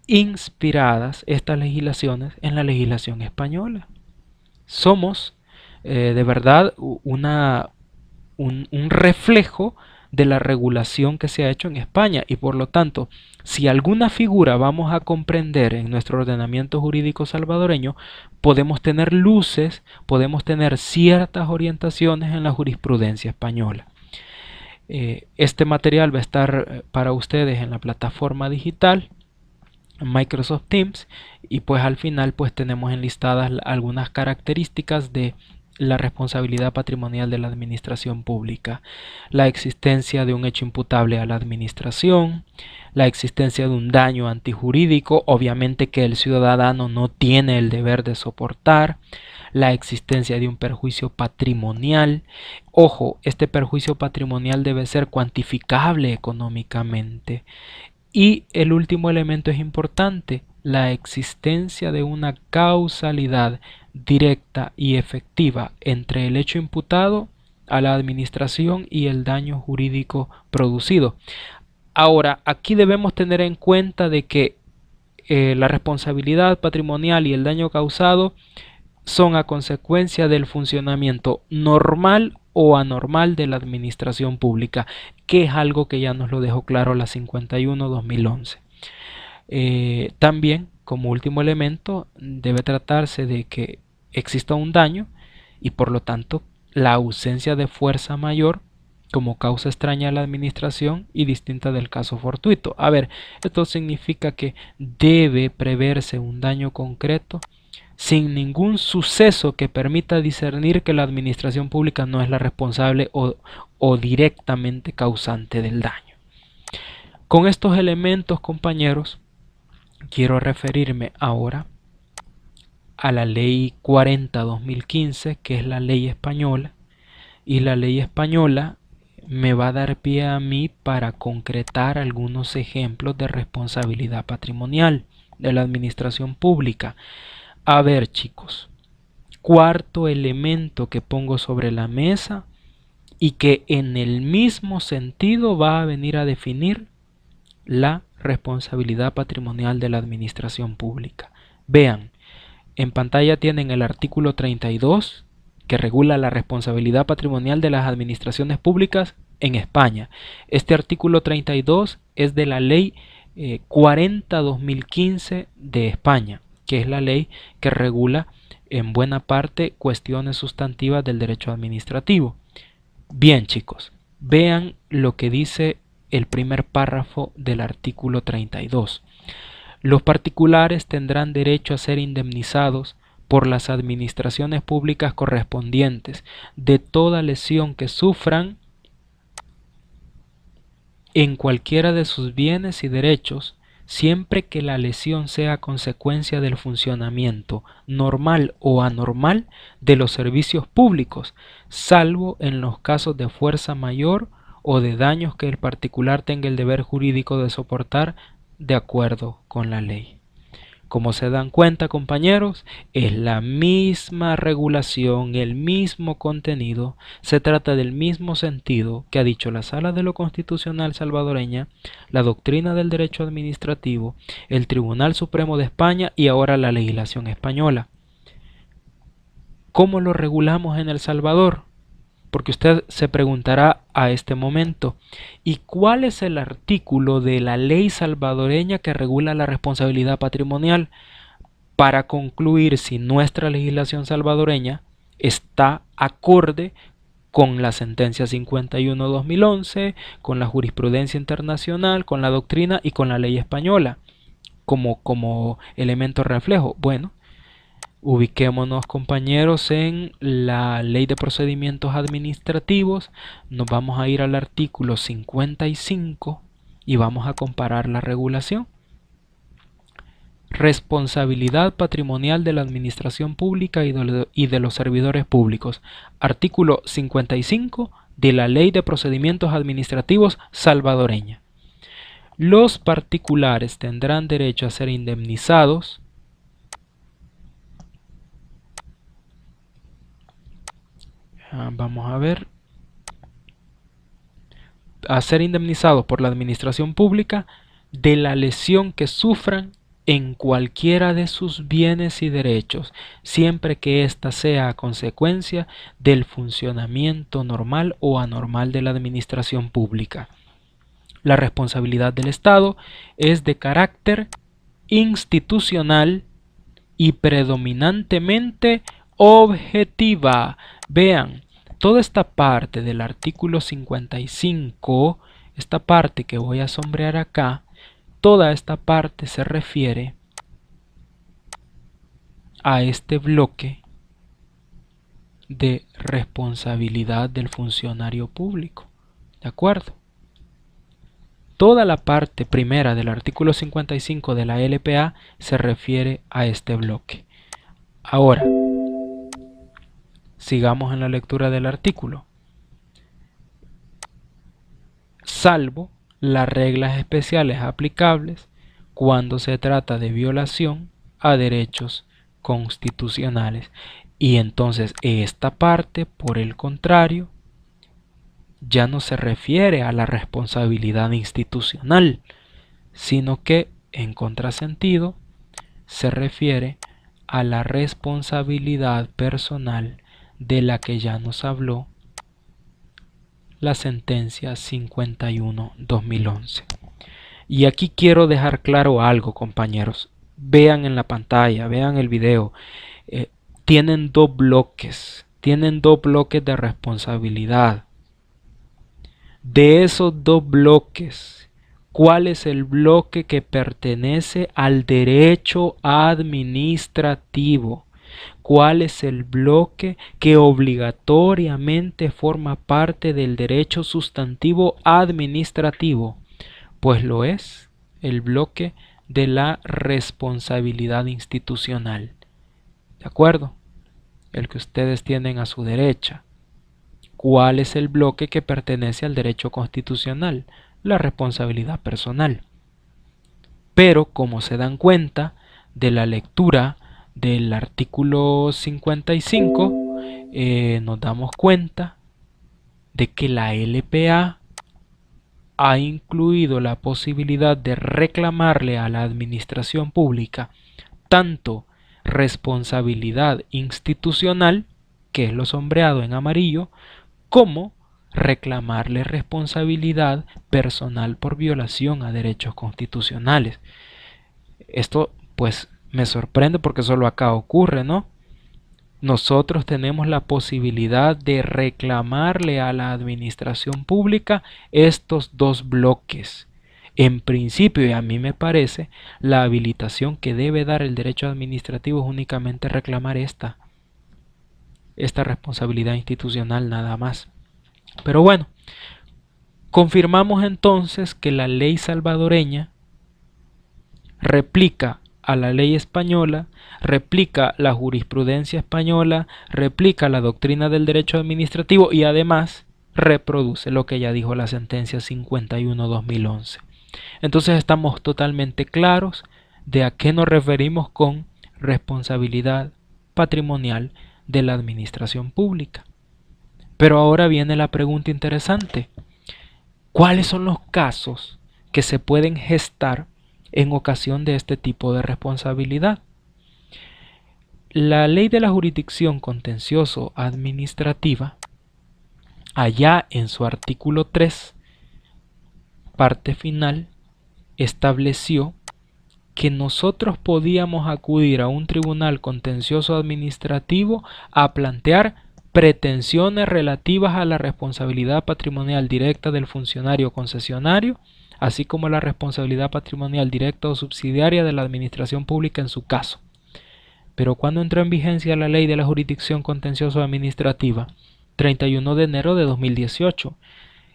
inspiradas estas legislaciones en la legislación española. Somos de verdad un reflejo de la regulación que se ha hecho en España, y por lo tanto, si alguna figura vamos a comprender en nuestro ordenamiento jurídico salvadoreño, podemos tener luces, podemos tener ciertas orientaciones en la jurisprudencia española. Este material va a estar para ustedes en la plataforma digital Microsoft Teams, y pues al final pues tenemos enlistadas algunas características de la responsabilidad patrimonial de la administración pública: la existencia de un hecho imputable a la administración, la existencia de un daño antijurídico, obviamente que el ciudadano no tiene el deber de soportar, la existencia de un perjuicio patrimonial. Ojo, este perjuicio patrimonial debe ser cuantificable económicamente. Y el último elemento es importante: la existencia de una causalidad directa y efectiva entre el hecho imputado a la administración y el daño jurídico producido. Ahora, aquí debemos tener en cuenta de que la responsabilidad patrimonial y el daño causado son a consecuencia del funcionamiento normal o anormal de la administración pública, que es algo que ya nos lo dejó claro la 51/2011. También, como último elemento, debe tratarse de que exista un daño y por lo tanto la ausencia de fuerza mayor como causa extraña a la administración y distinta del caso fortuito. A ver, esto significa que debe preverse un daño concreto sin ningún suceso que permita discernir que la administración pública no es la responsable o directamente causante del daño. Con estos elementos, compañeros, quiero referirme ahora a la Ley 40/2015, que es la ley española, y la ley española me va a dar pie a mí para concretar algunos ejemplos de responsabilidad patrimonial de la administración pública. A ver, chicos, cuarto elemento que pongo sobre la mesa y que en el mismo sentido va a venir a definir la responsabilidad patrimonial de la administración pública. Vean, en pantalla tienen el artículo 32, que regula la responsabilidad patrimonial de las administraciones públicas en España. Este artículo 32 es de la ley 40/2015 de España, que es la ley que regula en buena parte cuestiones sustantivas del derecho administrativo. Bien, chicos, vean lo que dice el primer párrafo del artículo 32. Los particulares tendrán derecho a ser indemnizados por las administraciones públicas correspondientes de toda lesión que sufran en cualquiera de sus bienes y derechos, siempre que la lesión sea consecuencia del funcionamiento normal o anormal de los servicios públicos, salvo en los casos de fuerza mayor o de daños que el particular tenga el deber jurídico de soportar de acuerdo con la ley. Como se dan cuenta, compañeros, es la misma regulación, el mismo contenido, se trata del mismo sentido que ha dicho la Sala de lo Constitucional salvadoreña, la doctrina del derecho administrativo, el Tribunal Supremo de España y ahora la legislación española. ¿Cómo lo regulamos en El Salvador? Porque usted se preguntará a este momento, ¿y cuál es el artículo de la ley salvadoreña que regula la responsabilidad patrimonial? Para concluir si nuestra legislación salvadoreña está acorde con la sentencia 51/2011, con la jurisprudencia internacional, con la doctrina y con la ley española como elemento reflejo. Bueno, ubiquémonos, compañeros, en la Ley de Procedimientos Administrativos. Nos vamos a ir al artículo 55 y vamos a comparar la regulación. Responsabilidad patrimonial de la administración pública y de los servidores públicos. Artículo 55 de la Ley de Procedimientos Administrativos salvadoreña. Los particulares tendrán derecho a ser indemnizados vamos a ver, a ser indemnizados por la administración pública de la lesión que sufran en cualquiera de sus bienes y derechos, siempre que ésta sea a consecuencia del funcionamiento normal o anormal de la administración pública. La responsabilidad del Estado es de carácter institucional y predominantemente objetiva. Vean, toda esta parte del artículo 55, esta parte que voy a sombrear acá, toda esta parte se refiere a este bloque de responsabilidad del funcionario público. ¿De acuerdo? Toda la parte primera del artículo 55 de la LPA se refiere a este bloque. Ahora, sigamos en la lectura del artículo. Salvo las reglas especiales aplicables cuando se trata de violación a derechos constitucionales. Y entonces esta parte, por el contrario, ya no se refiere a la responsabilidad institucional, sino que, en contrasentido, se refiere a la responsabilidad personal de la que ya nos habló la sentencia 51-2011. Y aquí quiero dejar claro algo, compañeros. Vean en la pantalla, vean el video. Tienen dos bloques de responsabilidad. De esos dos bloques, ¿cuál es el bloque que pertenece al derecho administrativo? ¿Cuál es el bloque que obligatoriamente forma parte del derecho sustantivo administrativo? Pues lo es el bloque de la responsabilidad institucional. ¿De acuerdo? El que ustedes tienen a su derecha. ¿Cuál es el bloque que pertenece al derecho constitucional? La responsabilidad personal. Pero, como se dan cuenta de la lectura del artículo 55, nos damos cuenta de que la LPA ha incluido la posibilidad de reclamarle a la administración pública tanto responsabilidad institucional, que es lo sombreado en amarillo, como reclamarle responsabilidad personal por violación a derechos constitucionales. Esto pues me sorprende porque solo acá ocurre, ¿no? Nosotros tenemos la posibilidad de reclamarle a la administración pública estos dos bloques. En principio, y a mí me parece, la habilitación que debe dar el derecho administrativo es únicamente reclamar esta responsabilidad institucional nada más. Pero bueno, confirmamos entonces que la ley salvadoreña replica a la ley española, replica la jurisprudencia española, replica la doctrina del derecho administrativo y además reproduce lo que ya dijo la sentencia 51-2011. Entonces estamos totalmente claros de a qué nos referimos con responsabilidad patrimonial de la administración pública. Pero ahora viene la pregunta interesante. ¿Cuáles son los casos que se pueden gestar en ocasión de este tipo de responsabilidad? La ley de la jurisdicción contencioso administrativa, allá en su artículo 3, parte final, estableció que nosotros podíamos acudir a un tribunal contencioso administrativo a plantear pretensiones relativas a la responsabilidad patrimonial directa del funcionario concesionario, así como la responsabilidad patrimonial directa o subsidiaria de la administración pública en su caso. Pero cuando entró en vigencia la ley de la jurisdicción contencioso administrativa, 31 de enero de 2018,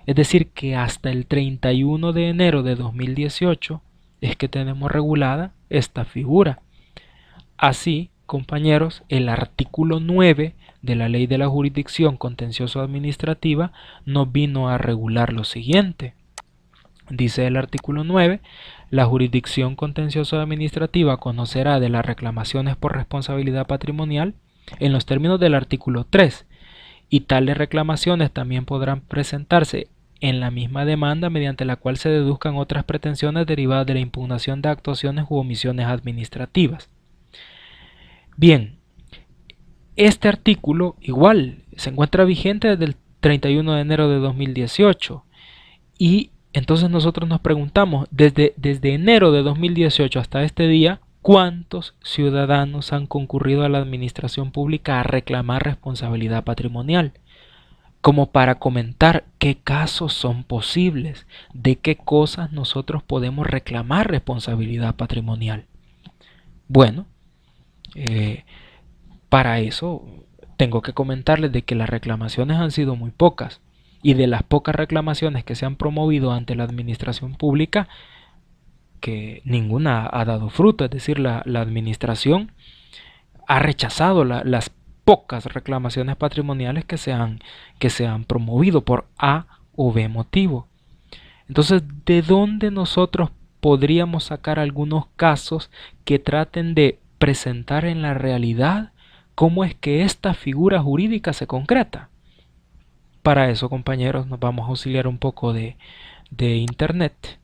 es decir que hasta el 31 de enero de 2018 es que tenemos regulada esta figura. Así, compañeros, el artículo 9 de la ley de la jurisdicción contencioso administrativa nos vino a regular lo siguiente. Dice el artículo 9, la jurisdicción contencioso administrativa conocerá de las reclamaciones por responsabilidad patrimonial en los términos del artículo 3, y tales reclamaciones también podrán presentarse en la misma demanda mediante la cual se deduzcan otras pretensiones derivadas de la impugnación de actuaciones u omisiones administrativas. Bien, este artículo igual se encuentra vigente desde el 31 de enero de 2018 y entonces nosotros nos preguntamos, desde enero de 2018 hasta este día, ¿cuántos ciudadanos han concurrido a la administración pública a reclamar responsabilidad patrimonial? como para comentar qué casos son posibles, de qué cosas nosotros podemos reclamar responsabilidad patrimonial. Bueno, para eso tengo que comentarles de que las reclamaciones han sido muy pocas, y de las pocas reclamaciones que se han promovido ante la administración pública, que ninguna ha dado fruto, es decir, la administración ha rechazado las pocas reclamaciones patrimoniales que se han promovido por A o B motivo. Entonces, ¿de dónde nosotros podríamos sacar algunos casos que traten de presentar en la realidad cómo es que esta figura jurídica se concreta? Para eso, compañeros, nos vamos a auxiliar un poco de internet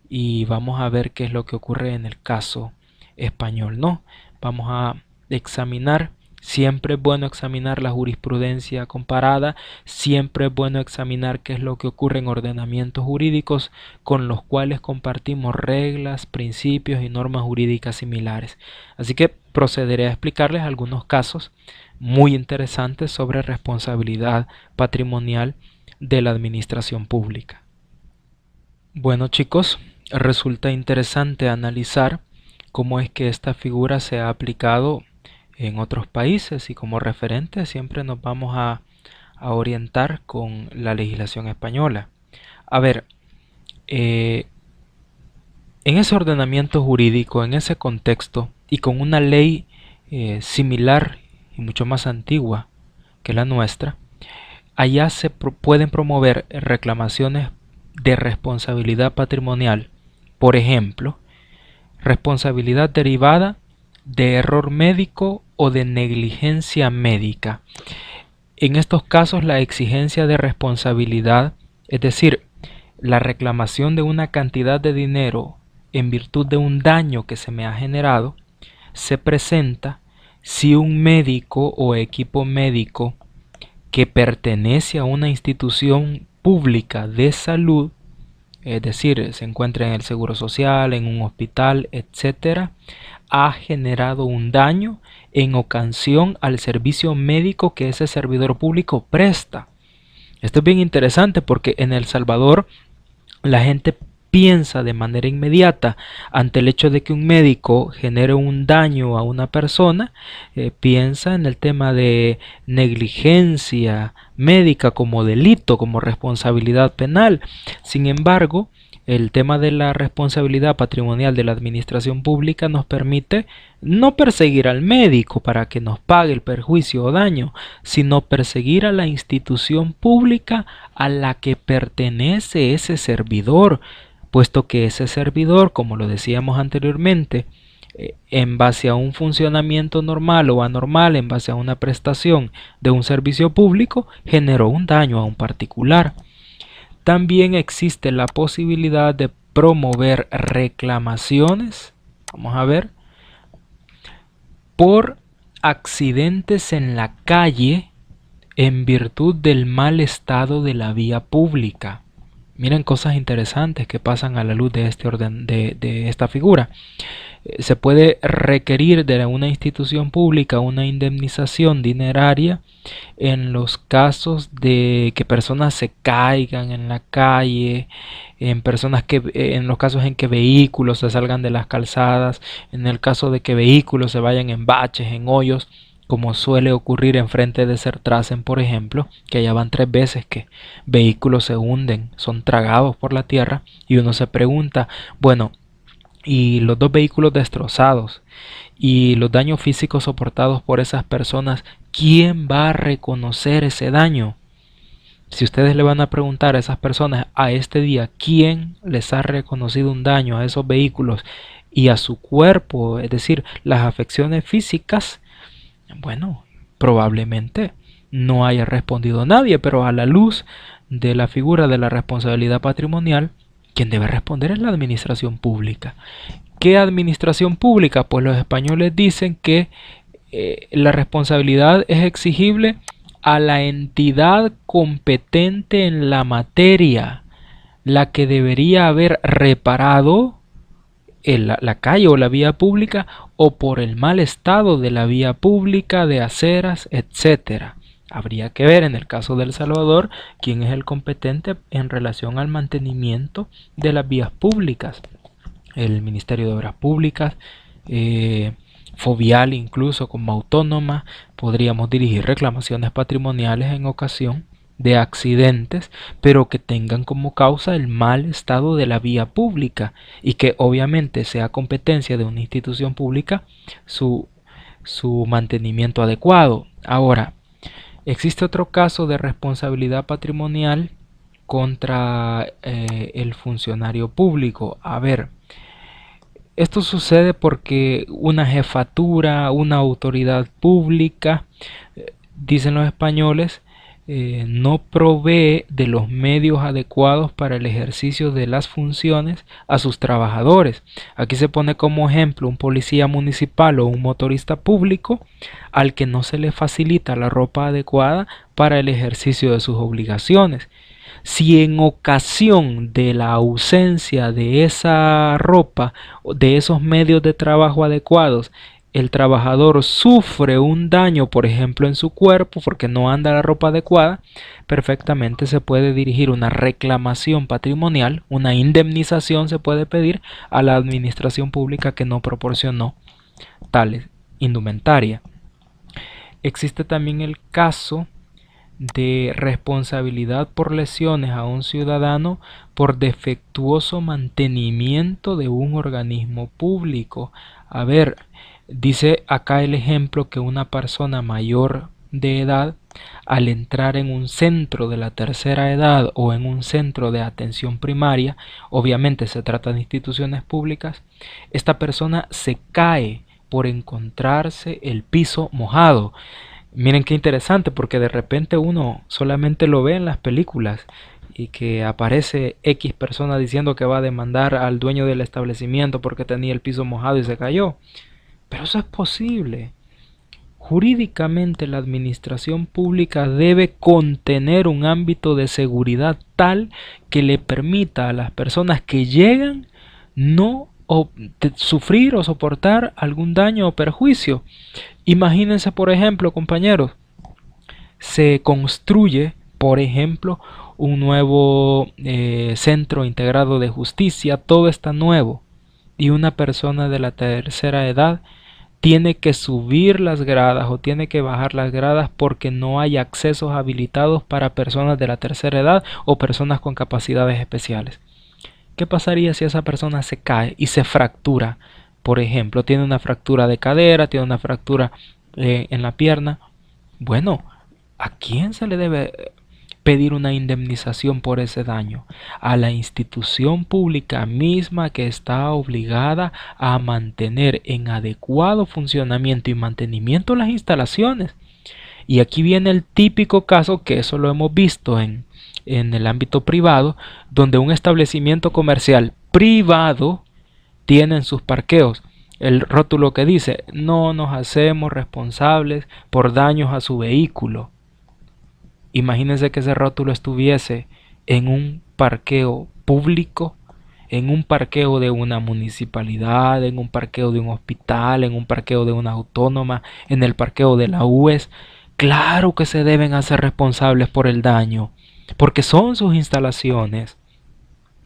y vamos a ver qué es lo que ocurre en el caso español, ¿no? Vamos a examinar, siempre es bueno examinar la jurisprudencia comparada, siempre es bueno examinar qué es lo que ocurre en ordenamientos jurídicos con los cuales compartimos reglas, principios y normas jurídicas similares. Así que procederé a explicarles algunos casos muy interesantes sobre responsabilidad patrimonial de la administración pública. Bueno, chicos, resulta interesante analizar cómo es que esta figura se ha aplicado en otros países, y como referente siempre nos vamos a orientar con la legislación española. A ver, en ese ordenamiento jurídico, en ese contexto y con una ley similar y mucho más antigua que la nuestra, allá se pueden promover reclamaciones de responsabilidad patrimonial, por ejemplo, responsabilidad derivada de error médico o de negligencia médica. En estos casos, la exigencia de responsabilidad, es decir, la reclamación de una cantidad de dinero en virtud de un daño que se me ha generado, se presenta si un médico o equipo médico que pertenece a una institución pública de salud, es decir, se encuentra en el Seguro Social, en un hospital, etcétera, ha generado un daño en ocasión al servicio médico que ese servidor público presta. Esto es bien interesante porque en El Salvador la gente piensa de manera inmediata ante el hecho de que un médico genere un daño a una persona, piensa en el tema de negligencia médica como delito, como responsabilidad penal. Sin embargo, el tema de la responsabilidad patrimonial de la administración pública nos permite no perseguir al médico para que nos pague el perjuicio o daño, sino perseguir a la institución pública a la que pertenece ese servidor, puesto que ese servidor, como lo decíamos anteriormente, en base a un funcionamiento normal o anormal, en base a una prestación de un servicio público, generó un daño a un particular. También existe la posibilidad de promover reclamaciones, vamos a ver, por accidentes en la calle en virtud del mal estado de la vía pública. Miren cosas interesantes que pasan a la luz de este orden de esta figura. Se puede requerir de una institución pública una indemnización dineraria en los casos de que personas se caigan en la calle, en los casos en que vehículos se salgan de las calzadas, en el caso de que vehículos se vayan en baches, en hoyos, como suele ocurrir en frente de Sertrasen, por ejemplo, que ya van 3 veces que vehículos se hunden, son tragados por la tierra, y uno se pregunta, bueno, y los 2 vehículos destrozados y los daños físicos soportados por esas personas, ¿quién va a reconocer ese daño? Si ustedes le van a preguntar a esas personas a este día quién les ha reconocido un daño a esos vehículos y a su cuerpo, es decir, las afecciones físicas, bueno, probablemente no haya respondido nadie, pero a la luz de la figura de la responsabilidad patrimonial, quien debe responder es la administración pública. ¿Qué administración pública? Pues los españoles dicen que la responsabilidad es exigible a la entidad competente en la materia, la que debería haber reparado la calle o la vía pública, o por el mal estado de la vía pública, de aceras, etcétera. Habría que ver en el caso de El Salvador quién es el competente en relación al mantenimiento de las vías públicas. El Ministerio de Obras Públicas, Fovial incluso como autónoma, podríamos dirigir reclamaciones patrimoniales en ocasión de accidentes, pero que tengan como causa el mal estado de la vía pública y que obviamente sea competencia de una institución pública su mantenimiento adecuado. Ahora, existe otro caso de responsabilidad patrimonial contra el funcionario público. A ver, esto sucede porque una jefatura, una autoridad pública, dicen los españoles, no provee de los medios adecuados para el ejercicio de las funciones a sus trabajadores. Aquí se pone como ejemplo un policía municipal o un motorista público al que no se le facilita la ropa adecuada para el ejercicio de sus obligaciones. Si en ocasión de la ausencia de esa ropa, de esos medios de trabajo adecuados, el trabajador sufre un daño, por ejemplo, en su cuerpo porque no anda la ropa adecuada, perfectamente se puede dirigir una reclamación patrimonial, una indemnización se puede pedir a la administración pública que no proporcionó tal indumentaria. Existe también el caso de responsabilidad por lesiones a un ciudadano por defectuoso mantenimiento de un organismo público. A ver, dice acá el ejemplo que una persona mayor de edad, al entrar en un centro de la tercera edad o en un centro de atención primaria, obviamente se trata de instituciones públicas, esta persona se cae por encontrarse el piso mojado. Miren qué interesante, porque de repente uno solamente lo ve en las películas y que aparece X persona diciendo que va a demandar al dueño del establecimiento porque tenía el piso mojado y se cayó. Pero eso es posible. Jurídicamente la administración pública debe contener un ámbito de seguridad tal que le permita a las personas que llegan no sufrir o soportar algún daño o perjuicio. Imagínense, por ejemplo, compañeros, se construye, por ejemplo, un nuevo centro integrado de justicia, todo está nuevo, y una persona de la tercera edad tiene que subir las gradas o tiene que bajar las gradas porque no hay accesos habilitados para personas de la tercera edad o personas con capacidades especiales. ¿Qué pasaría si esa persona se cae y se fractura? Por ejemplo, tiene una fractura de cadera, tiene una fractura en la pierna. Bueno, ¿a quién se le debe pedir una indemnización por ese daño? A la institución pública misma que está obligada a mantener en adecuado funcionamiento y mantenimiento las instalaciones. Y aquí viene el típico caso, que eso lo hemos visto en el ámbito privado, donde un establecimiento comercial privado tiene en sus parqueos el rótulo que dice: no nos hacemos responsables por daños a su vehículo. Imagínense que ese rótulo estuviese en un parqueo público, en un parqueo de una municipalidad, en un parqueo de un hospital, en un parqueo de una autónoma, en el parqueo de la UES. Claro que se deben hacer responsables por el daño, porque son sus instalaciones,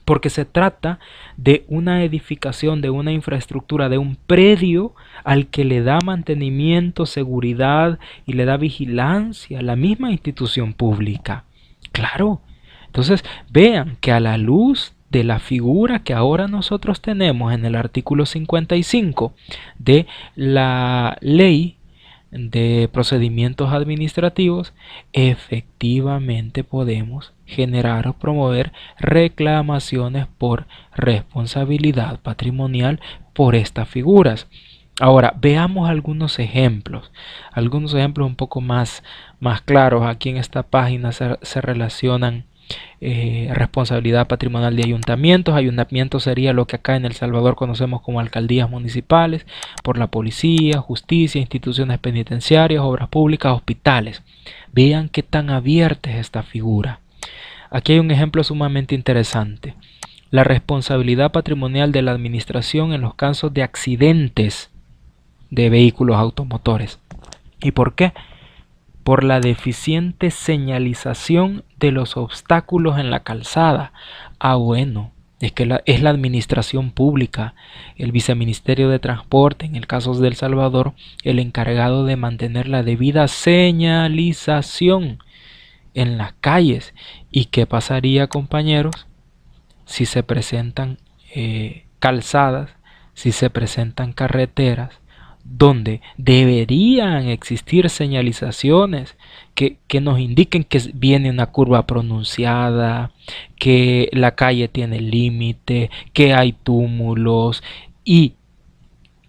porque se trata de una edificación, de una infraestructura, de un predio al que le da mantenimiento, seguridad y le da vigilancia la misma institución pública. Claro. Entonces vean que a la luz de la figura que ahora nosotros tenemos en el artículo 55 de la ley de procedimientos administrativos, efectivamente podemos generar o promover reclamaciones por responsabilidad patrimonial por estas figuras. Ahora, veamos algunos ejemplos un poco más claros. Aquí en esta página se relacionan responsabilidad patrimonial de ayuntamientos. Ayuntamiento sería lo que acá en El Salvador conocemos como alcaldías municipales, por la policía, justicia, instituciones penitenciarias, obras públicas, hospitales. Vean qué tan abierta es esta figura. Aquí hay un ejemplo sumamente interesante: la responsabilidad patrimonial de la administración en los casos de accidentes de vehículos automotores. ¿Y por qué? por la deficiente señalización de los obstáculos en la calzada. Ah, bueno, es que es la administración pública, el viceministerio de Transporte, en el caso de El Salvador, el encargado de mantener la debida señalización en las calles. ¿Y qué pasaría, compañeros, si se presentan calzadas, si se presentan carreteras donde deberían existir señalizaciones que nos indiquen que viene una curva pronunciada, que la calle tiene límite, que hay túmulos, y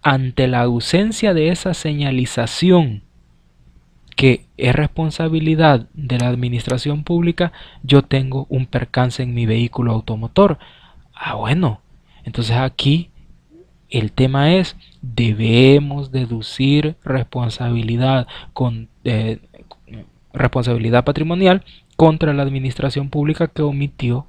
ante la ausencia de esa señalización, que es responsabilidad de la administración pública, yo tengo un percance en mi vehículo automotor? Ah, bueno, entonces aquí el tema es, debemos deducir responsabilidad patrimonial contra la administración pública que omitió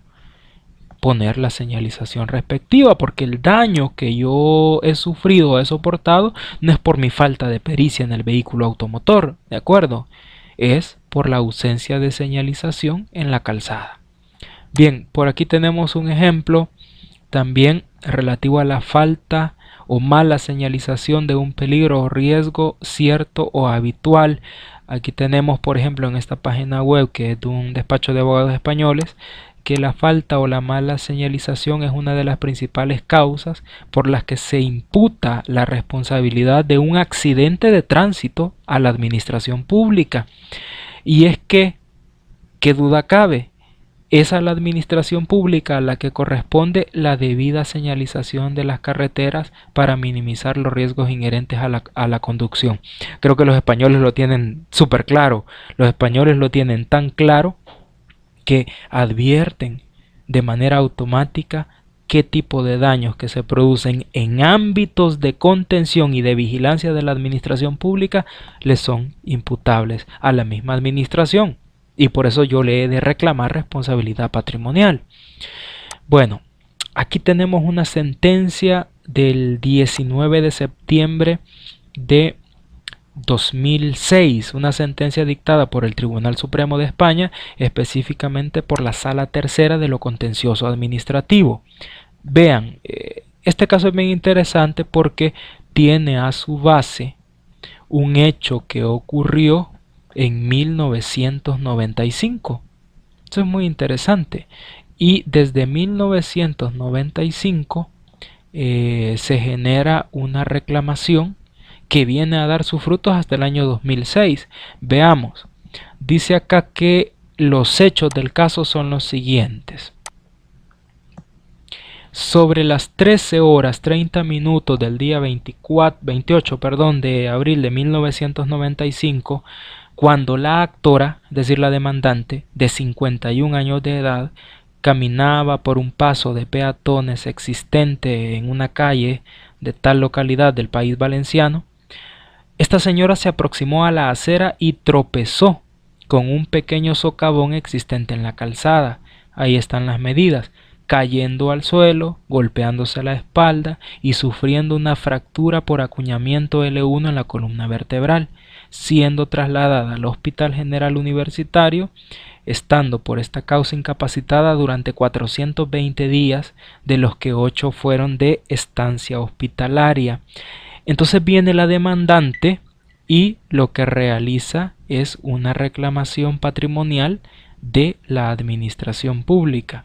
poner la señalización respectiva, porque el daño que yo he sufrido o he soportado no es por mi falta de pericia en el vehículo automotor, ¿de acuerdo? Es por la ausencia de señalización en la calzada. Bien, por aquí tenemos un ejemplo también relativo a la falta o mala señalización de un peligro o riesgo cierto o habitual. Aquí tenemos, por ejemplo, en esta página web, que es de un despacho de abogados españoles, que la falta o la mala señalización es una de las principales causas por las que se imputa la responsabilidad de un accidente de tránsito a la administración pública. Y es que, ¿qué duda cabe? Es a la administración pública a la que corresponde la debida señalización de las carreteras para minimizar los riesgos inherentes a la conducción. Creo que los españoles lo tienen súper claro. Los españoles lo tienen tan claro que advierten de manera automática qué tipo de daños que se producen en ámbitos de contención y de vigilancia de la administración pública les son imputables a la misma administración. Y por eso yo le he de reclamar responsabilidad patrimonial. Bueno, aquí tenemos una sentencia del 19 de septiembre de 2006, una sentencia dictada por el Tribunal Supremo de España, específicamente por la Sala Tercera de lo Contencioso Administrativo. Vean, este caso es bien interesante porque tiene a su base un hecho que ocurrió en 1995. Eso es muy interesante. Y desde 1995 se genera una reclamación que viene a dar sus frutos hasta el año 2006. Veamos. Dice acá que los hechos del caso son los siguientes. Sobre las 13 horas 30 minutos del día 28 de abril de 1995, cuando la actora, es decir, la demandante, de 51 años de edad, caminaba por un paso de peatones existente en una calle de tal localidad del país valenciano, esta señora se aproximó a la acera y tropezó con un pequeño socavón existente en la calzada. Ahí están las medidas, cayendo al suelo, golpeándose la espalda y sufriendo una fractura por acuñamiento L1 en la columna vertebral, siendo trasladada al Hospital General Universitario, estando por esta causa incapacitada durante 420 días, de los que 8 fueron de estancia hospitalaria. Entonces viene la demandante y lo que realiza es una reclamación patrimonial de la administración pública.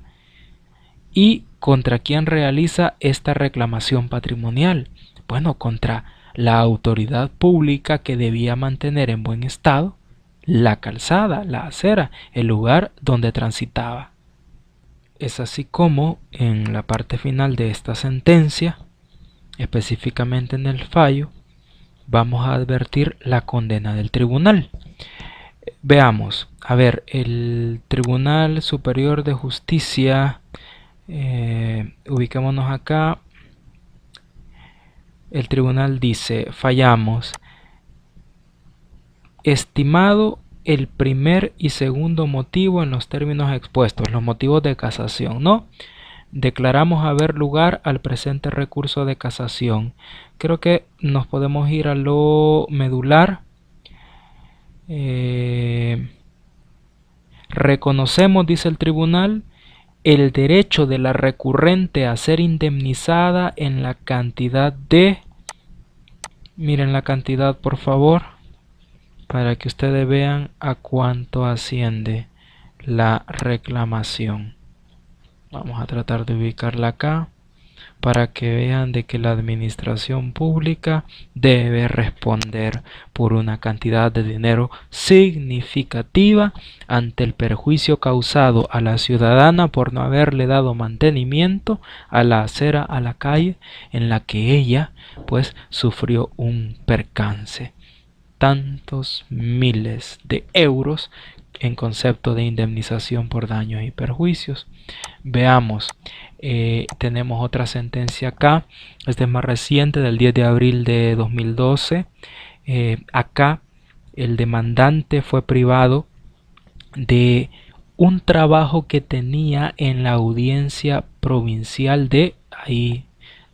¿Y contra quién realiza esta reclamación patrimonial? Bueno, contra la autoridad pública que debía mantener en buen estado la calzada, la acera, el lugar donde transitaba. Es así como en la parte final de esta sentencia, específicamente en el fallo, vamos a advertir la condena del tribunal. Veamos, a ver, el Tribunal Superior de Justicia, ubicémonos acá. El tribunal dice: fallamos. Estimado el primer y segundo motivo en los términos expuestos, los motivos de casación, ¿no? Declaramos haber lugar al presente recurso de casación. Creo que nos podemos ir a lo medular. Reconocemos, dice el tribunal, el derecho de la recurrente a ser indemnizada en la cantidad de... Miren la cantidad, por favor, para que ustedes vean a cuánto asciende la reclamación. Vamos a tratar de ubicarla acá para que vean de que la administración pública debe responder por una cantidad de dinero significativa ante el perjuicio causado a la ciudadana por no haberle dado mantenimiento a la acera, a la calle en la que ella pues sufrió un percance. Tantos miles de euros en concepto de indemnización por daños y perjuicios. Veamos, tenemos otra sentencia acá, esta es más reciente, del 10 de abril de 2012. Acá el demandante fue privado de un trabajo que tenía en la audiencia provincial de, ahí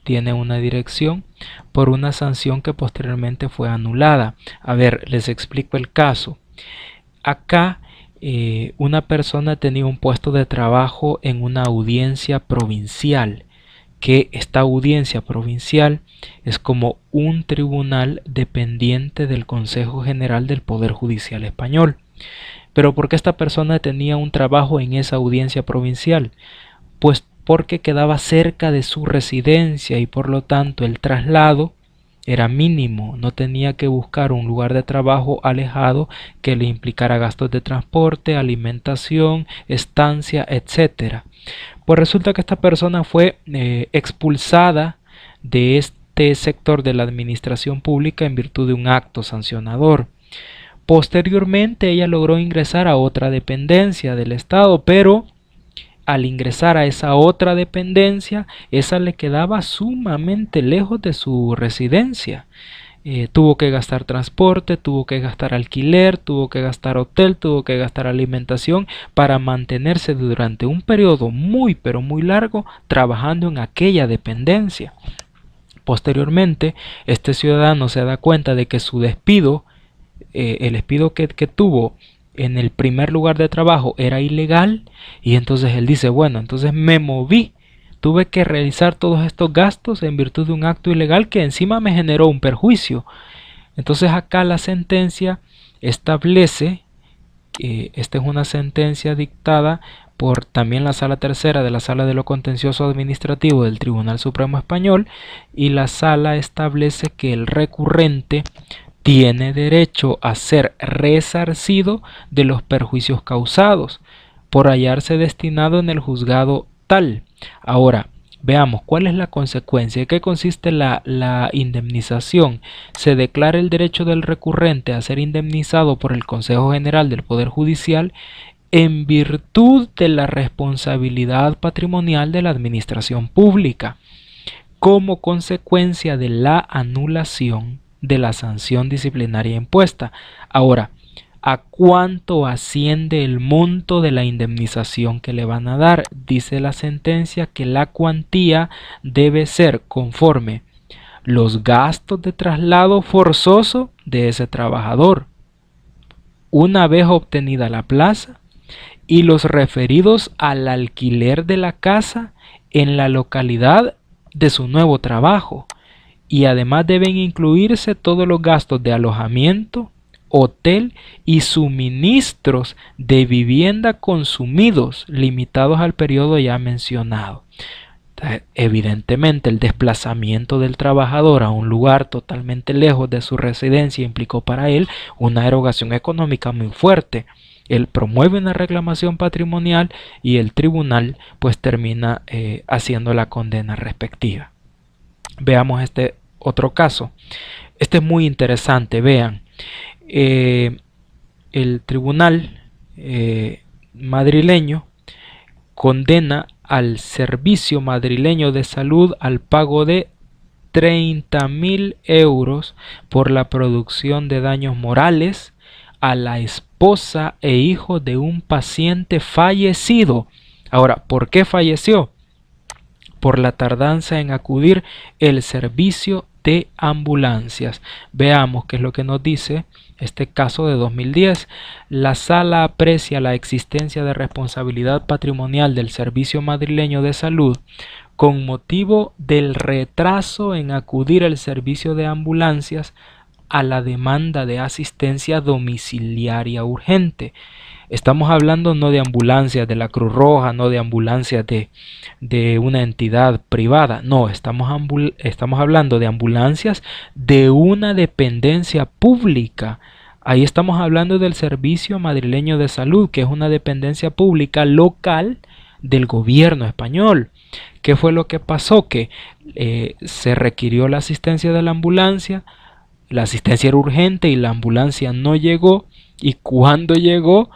tiene una dirección, por una sanción que posteriormente fue anulada. A ver, les explico el caso. Acá una persona tenía un puesto de trabajo en una audiencia provincial, que esta audiencia provincial es como un tribunal dependiente del Consejo General del Poder Judicial Español. Pero ¿por qué esta persona tenía un trabajo en esa audiencia provincial? Pues porque quedaba cerca de su residencia y por lo tanto el traslado era mínimo, no tenía que buscar un lugar de trabajo alejado que le implicara gastos de transporte, alimentación, estancia, etc. Pues resulta que esta persona fue expulsada de este sector de la administración pública en virtud de un acto sancionador. Posteriormente ella logró ingresar a otra dependencia del Estado, pero al ingresar a esa otra dependencia, esa le quedaba sumamente lejos de su residencia. Tuvo que gastar transporte, tuvo que gastar alquiler, tuvo que gastar hotel, tuvo que gastar alimentación para mantenerse durante un periodo muy pero muy largo trabajando en aquella dependencia. Posteriormente, este ciudadano se da cuenta de que su despido, el despido que tuvo en el primer lugar de trabajo era ilegal, y entonces él dice, bueno, entonces me moví, tuve que realizar todos estos gastos en virtud de un acto ilegal que encima me generó un perjuicio. Entonces acá la sentencia establece, esta es una sentencia dictada por también la Sala Tercera de la Sala de lo Contencioso Administrativo del Tribunal Supremo Español, y la sala establece que el recurrente tiene derecho a ser resarcido de los perjuicios causados por hallarse destinado en el juzgado tal. Ahora, veamos cuál es la consecuencia. ¿En qué consiste la indemnización? Se declara el derecho del recurrente a ser indemnizado por el Consejo General del Poder Judicial en virtud de la responsabilidad patrimonial de la administración pública, como consecuencia de la anulación de la sanción disciplinaria impuesta. Ahora, ¿a cuánto asciende el monto de la indemnización que le van a dar? Dice la sentencia que la cuantía debe ser conforme los gastos de traslado forzoso de ese trabajador, una vez obtenida la plaza, y los referidos al alquiler de la casa en la localidad de su nuevo trabajo. Y además deben incluirse todos los gastos de alojamiento, hotel y suministros de vivienda consumidos, limitados al periodo ya mencionado. Evidentemente, el desplazamiento del trabajador a un lugar totalmente lejos de su residencia implicó para él una erogación económica muy fuerte. Él promueve una reclamación patrimonial y el tribunal pues termina haciendo la condena respectiva. Veamos este otro caso. Este es muy interesante. Vean, el tribunal madrileño condena al Servicio Madrileño de Salud al pago de 30.000 euros por la producción de daños morales a la esposa e hijo de un paciente fallecido. Ahora, ¿por qué falleció? Por la tardanza en acudir el servicio de ambulancias. Veamos qué es lo que nos dice este caso de 2010. La sala aprecia la existencia de responsabilidad patrimonial del Servicio Madrileño de Salud con motivo del retraso en acudir al servicio de ambulancias a la demanda de asistencia domiciliaria urgente. Estamos hablando no de ambulancias de la Cruz Roja, no de ambulancias de una entidad privada, no, estamos hablando de ambulancias de una dependencia pública. Ahí estamos hablando del Servicio Madrileño de Salud, que es una dependencia pública local del gobierno español. ¿Qué fue lo que pasó? Que se requirió la asistencia de la ambulancia era urgente y la ambulancia no llegó, y cuando llegó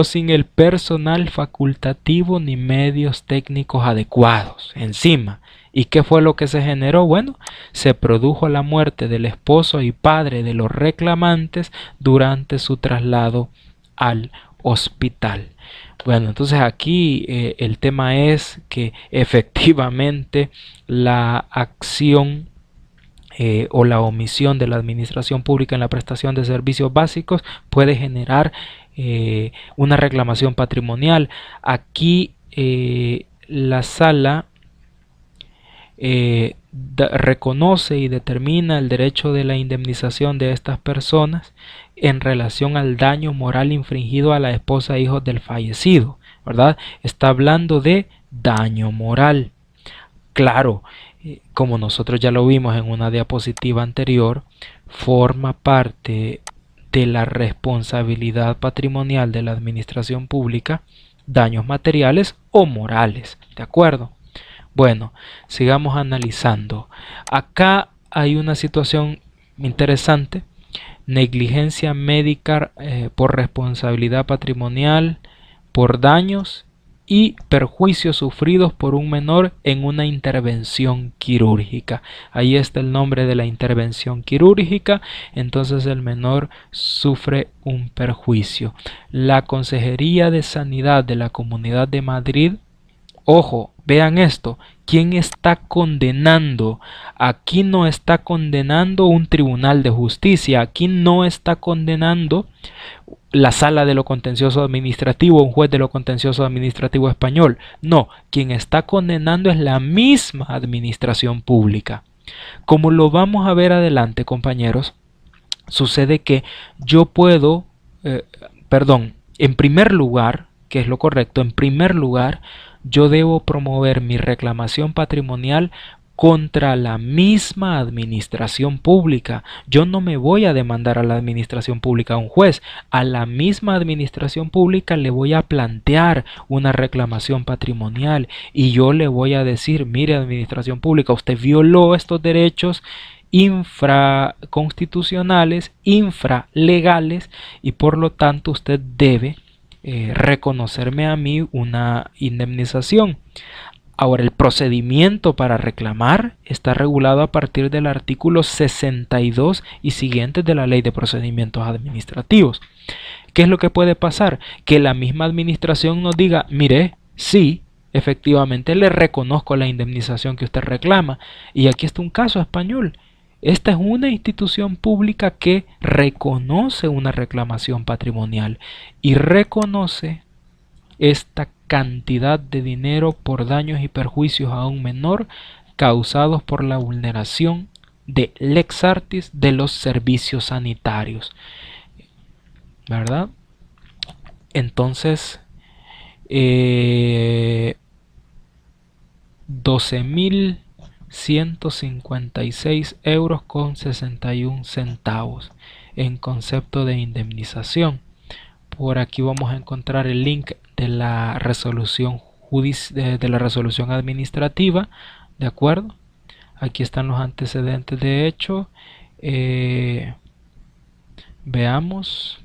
sin el personal facultativo ni medios técnicos adecuados encima. ¿Y qué fue lo que se generó? Bueno, se produjo la muerte del esposo y padre de los reclamantes durante su traslado al hospital. Bueno, entonces aquí el tema es que efectivamente la acción o la omisión de la administración pública en la prestación de servicios básicos puede generar una reclamación patrimonial. Aquí la sala reconoce y determina el derecho de la indemnización de estas personas en relación al daño moral infringido a la esposa e hijos del fallecido, ¿verdad? Está hablando de daño moral. Claro, como nosotros ya lo vimos en una diapositiva anterior, forma parte de la responsabilidad patrimonial de la administración pública daños materiales o morales, ¿de acuerdo? Bueno, sigamos analizando. Acá hay una situación interesante: negligencia médica por responsabilidad patrimonial por daños y perjuicios sufridos por un menor en una intervención quirúrgica. Ahí está el nombre de la intervención quirúrgica. Entonces el menor sufre un perjuicio. La Consejería de Sanidad de la Comunidad de Madrid, ojo, vean esto, ¿quién está condenando? Aquí no está condenando un tribunal de justicia, aquí no está condenando la sala de lo contencioso administrativo, un juez de lo contencioso administrativo español. No, quien está condenando es la misma administración pública. Como lo vamos a ver adelante, compañeros, sucede que yo puedo, en primer lugar, que es lo correcto, en primer lugar, yo debo promover mi reclamación patrimonial contra la misma administración pública. Yo no me voy a demandar a la administración pública, a un juez. A la misma administración pública le voy a plantear una reclamación patrimonial y yo le voy a decir: mire, administración pública, usted violó estos derechos infraconstitucionales, infralegales, y por lo tanto usted debe reconocerme a mí una indemnización. Ahora, el procedimiento para reclamar está regulado a partir del artículo 62 y siguientes de la Ley de Procedimientos Administrativos. ¿Qué es lo que puede pasar? Que la misma administración nos diga: mire, sí, efectivamente le reconozco la indemnización que usted reclama. Y aquí está un caso español. Esta es una institución pública que reconoce una reclamación patrimonial y reconoce esta cantidad de dinero por daños y perjuicios a un menor causados por la vulneración de lex artis de los servicios sanitarios, ¿verdad? Entonces 12.156 euros con 61 centavos en concepto de indemnización. Por aquí vamos a encontrar el link de la resolución administrativa, ¿de acuerdo? Aquí están los antecedentes de hecho. Veamos.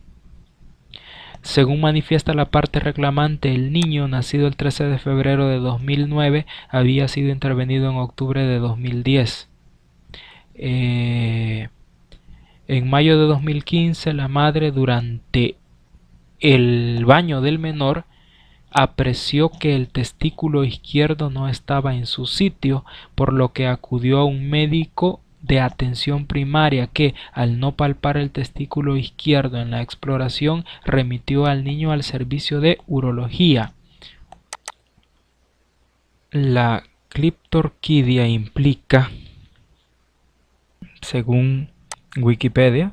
Según manifiesta la parte reclamante, el niño, nacido el 13 de febrero de 2009, había sido intervenido en octubre de 2010. En mayo de 2015, la madre, durante el baño del menor, apreció que el testículo izquierdo no estaba en su sitio, por lo que acudió a un médico de atención primaria que, al no palpar el testículo izquierdo en la exploración, remitió al niño al servicio de urología. La cliptorquidia implica, según Wikipedia,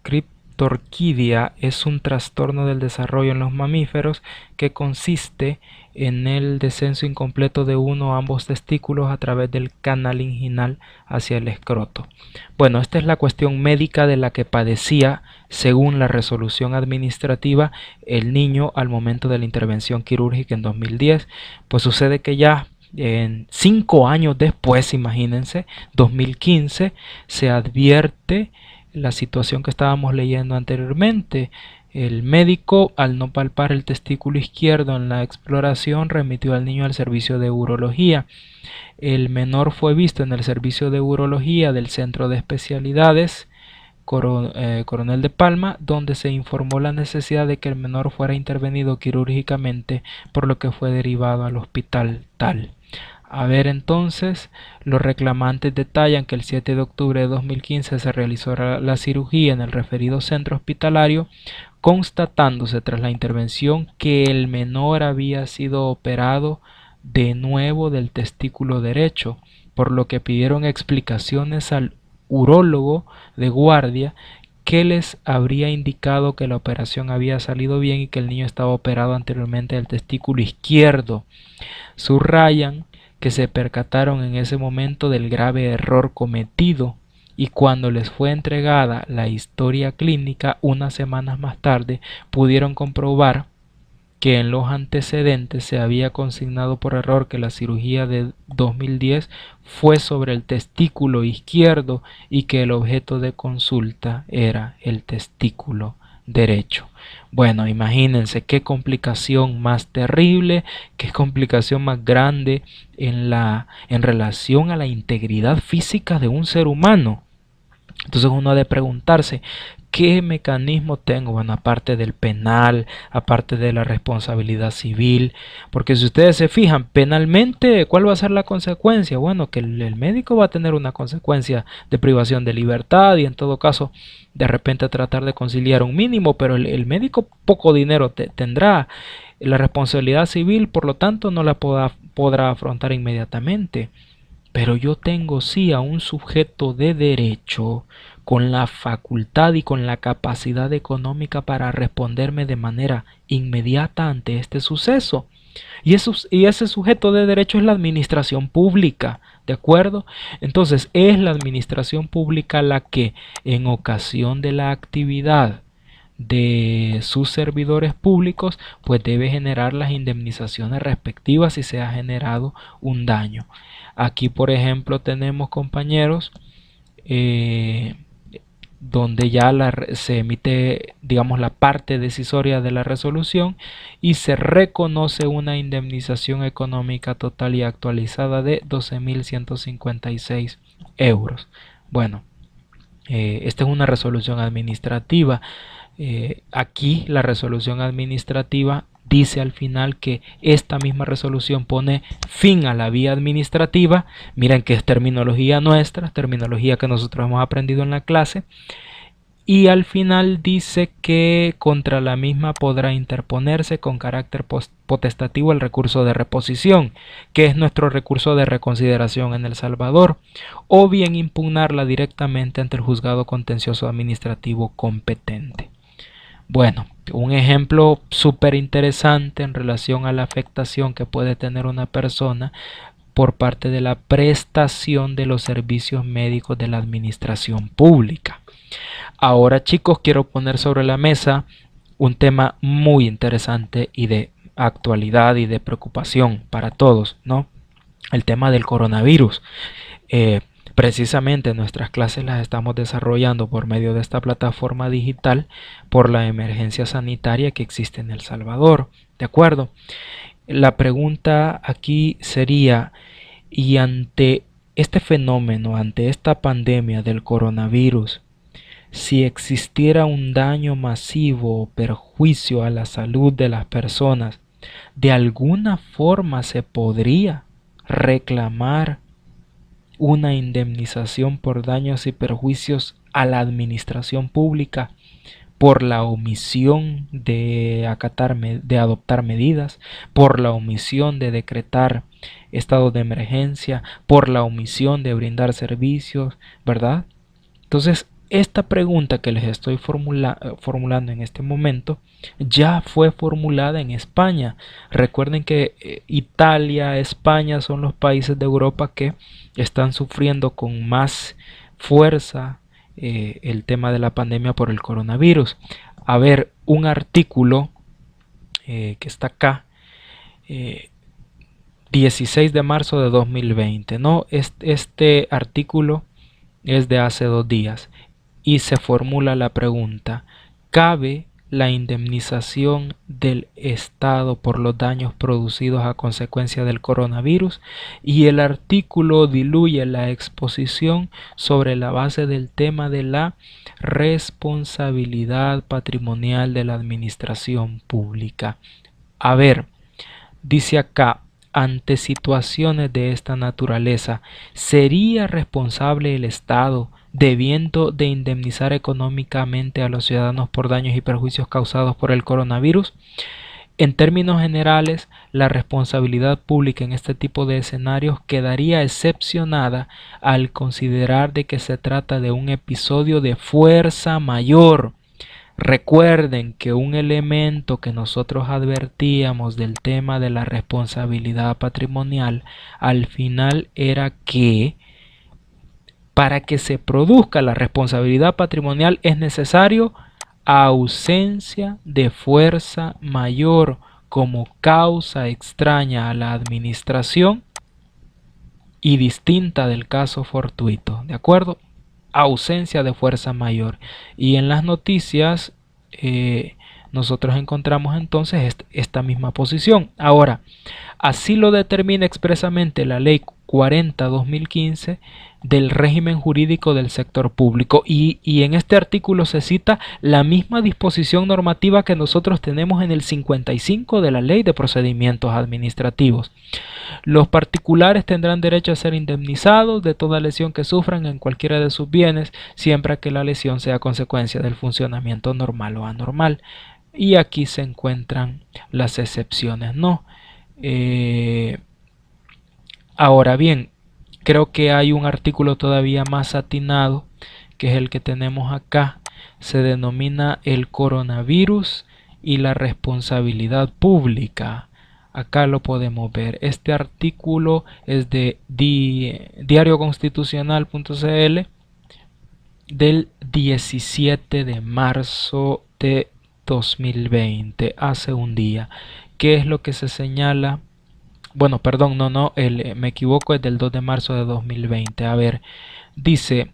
criptorquidia es un trastorno del desarrollo en los mamíferos que consiste en el descenso incompleto de uno o ambos testículos a través del canal inguinal hacia el escroto. Bueno, esta es la cuestión médica de la que padecía, según la resolución administrativa, el niño al momento de la intervención quirúrgica en 2010. Pues sucede que ya en 5 años después, imagínense, 2015, se advierte la situación que estábamos leyendo anteriormente. El médico, al no palpar el testículo izquierdo en la exploración, remitió al niño al servicio de urología. El menor fue visto en el servicio de urología del Centro de Especialidades Coronel de Palma, donde se informó la necesidad de que el menor fuera intervenido quirúrgicamente, por lo que fue derivado al hospital tal. A ver, entonces, los reclamantes detallan que el 7 de octubre de 2015 se realizó la cirugía en el referido centro hospitalario, constatándose tras la intervención que el menor había sido operado de nuevo del testículo derecho, por lo que pidieron explicaciones al urólogo de guardia, que les habría indicado que la operación había salido bien y que el niño estaba operado anteriormente del testículo izquierdo. Subrayan que se percataron en ese momento del grave error cometido, y cuando les fue entregada la historia clínica unas semanas más tarde, pudieron comprobar que en los antecedentes se había consignado por error que la cirugía de 2010 fue sobre el testículo izquierdo y que el objeto de consulta era el testículo derecho. Bueno, imagínense qué complicación más terrible, qué complicación más grande en relación a la integridad física de un ser humano. Entonces uno ha de preguntarse, ¿qué mecanismo tengo? Bueno, aparte del penal, aparte de la responsabilidad civil, porque si ustedes se fijan, penalmente, ¿cuál va a ser la consecuencia? Bueno, que el médico va a tener una consecuencia de privación de libertad y en todo caso, de repente tratar de conciliar un mínimo, pero el médico poco dinero tendrá. La responsabilidad civil, por lo tanto, no la podrá afrontar inmediatamente. Pero yo tengo sí a un sujeto de derecho con la facultad y con la capacidad económica para responderme de manera inmediata ante este suceso. Y ese sujeto de derecho es la administración pública, ¿de acuerdo? Entonces es la administración pública la que, en ocasión de la actividad de sus servidores públicos, pues debe generar las indemnizaciones respectivas si se ha generado un daño. Aquí, por ejemplo, tenemos, compañeros, donde ya se emite, digamos, la parte decisoria de la resolución y se reconoce una indemnización económica total y actualizada de 12.156 euros. Bueno, esta es una resolución administrativa. Aquí la resolución administrativa dice al final que esta misma resolución pone fin a la vía administrativa. Miren que es terminología nuestra, terminología que nosotros hemos aprendido en la clase. Y al final dice que contra la misma podrá interponerse con carácter potestativo el recurso de reposición, que es nuestro recurso de reconsideración en El Salvador, o bien impugnarla directamente ante el juzgado contencioso administrativo competente. Bueno, un ejemplo súper interesante en relación a la afectación que puede tener una persona por parte de la prestación de los servicios médicos de la administración pública. Ahora, chicos, quiero poner sobre la mesa un tema muy interesante y de actualidad y de preocupación para todos, ¿no? El tema del coronavirus. Precisamente nuestras clases las estamos desarrollando por medio de esta plataforma digital por la emergencia sanitaria que existe en El Salvador, ¿de acuerdo? La pregunta aquí sería, y ante este fenómeno, ante esta pandemia del coronavirus, si existiera un daño masivo o perjuicio a la salud de las personas, ¿de alguna forma se podría reclamar una indemnización por daños y perjuicios a la administración pública por la omisión de adoptar medidas, por la omisión de decretar estado de emergencia, por la omisión de brindar servicios, ¿verdad? Entonces, esta pregunta que les estoy formulando en este momento ya fue formulada en España. Recuerden que Italia, España son los países de Europa que están sufriendo con más fuerza el tema de la pandemia por el coronavirus. A ver, un artículo que está acá, 16 de marzo de 2020, ¿no? Este artículo es de hace 2 días y se formula la pregunta: ¿cabe la indemnización del Estado por los daños producidos a consecuencia del coronavirus? Y el artículo diluye la exposición sobre la base del tema de la responsabilidad patrimonial de la administración pública. A ver, dice acá: ante situaciones de esta naturaleza, ¿sería responsable el Estado debiendo de indemnizar económicamente a los ciudadanos por daños y perjuicios causados por el coronavirus? En términos generales, la responsabilidad pública en este tipo de escenarios quedaría excepcionada al considerar de que se trata de un episodio de fuerza mayor. Recuerden que un elemento que nosotros advertíamos del tema de la responsabilidad patrimonial al final era que para que se produzca la responsabilidad patrimonial es necesario ausencia de fuerza mayor como causa extraña a la administración y distinta del caso fortuito, ¿de acuerdo? Ausencia de fuerza mayor. Y en las noticias nosotros encontramos entonces esta misma posición. Ahora, así lo determina expresamente la ley 40/2015 del régimen jurídico del sector público, y en este artículo se cita la misma disposición normativa que nosotros tenemos en el 55 de la ley de procedimientos administrativos. Los particulares tendrán derecho a ser indemnizados de toda lesión que sufran en cualquiera de sus bienes, siempre que la lesión sea consecuencia del funcionamiento normal o anormal. Y aquí se encuentran las excepciones, ¿no? Ahora bien, creo que hay un artículo todavía más atinado, que es el que tenemos acá. Se denomina el coronavirus y la responsabilidad pública. Acá lo podemos ver. Este artículo es de diarioconstitucional.cl del 17 de marzo de 2020, hace un día. ¿Qué es lo que se señala? Bueno, perdón, me equivoco, es del 2 de marzo de 2020. A ver, dice: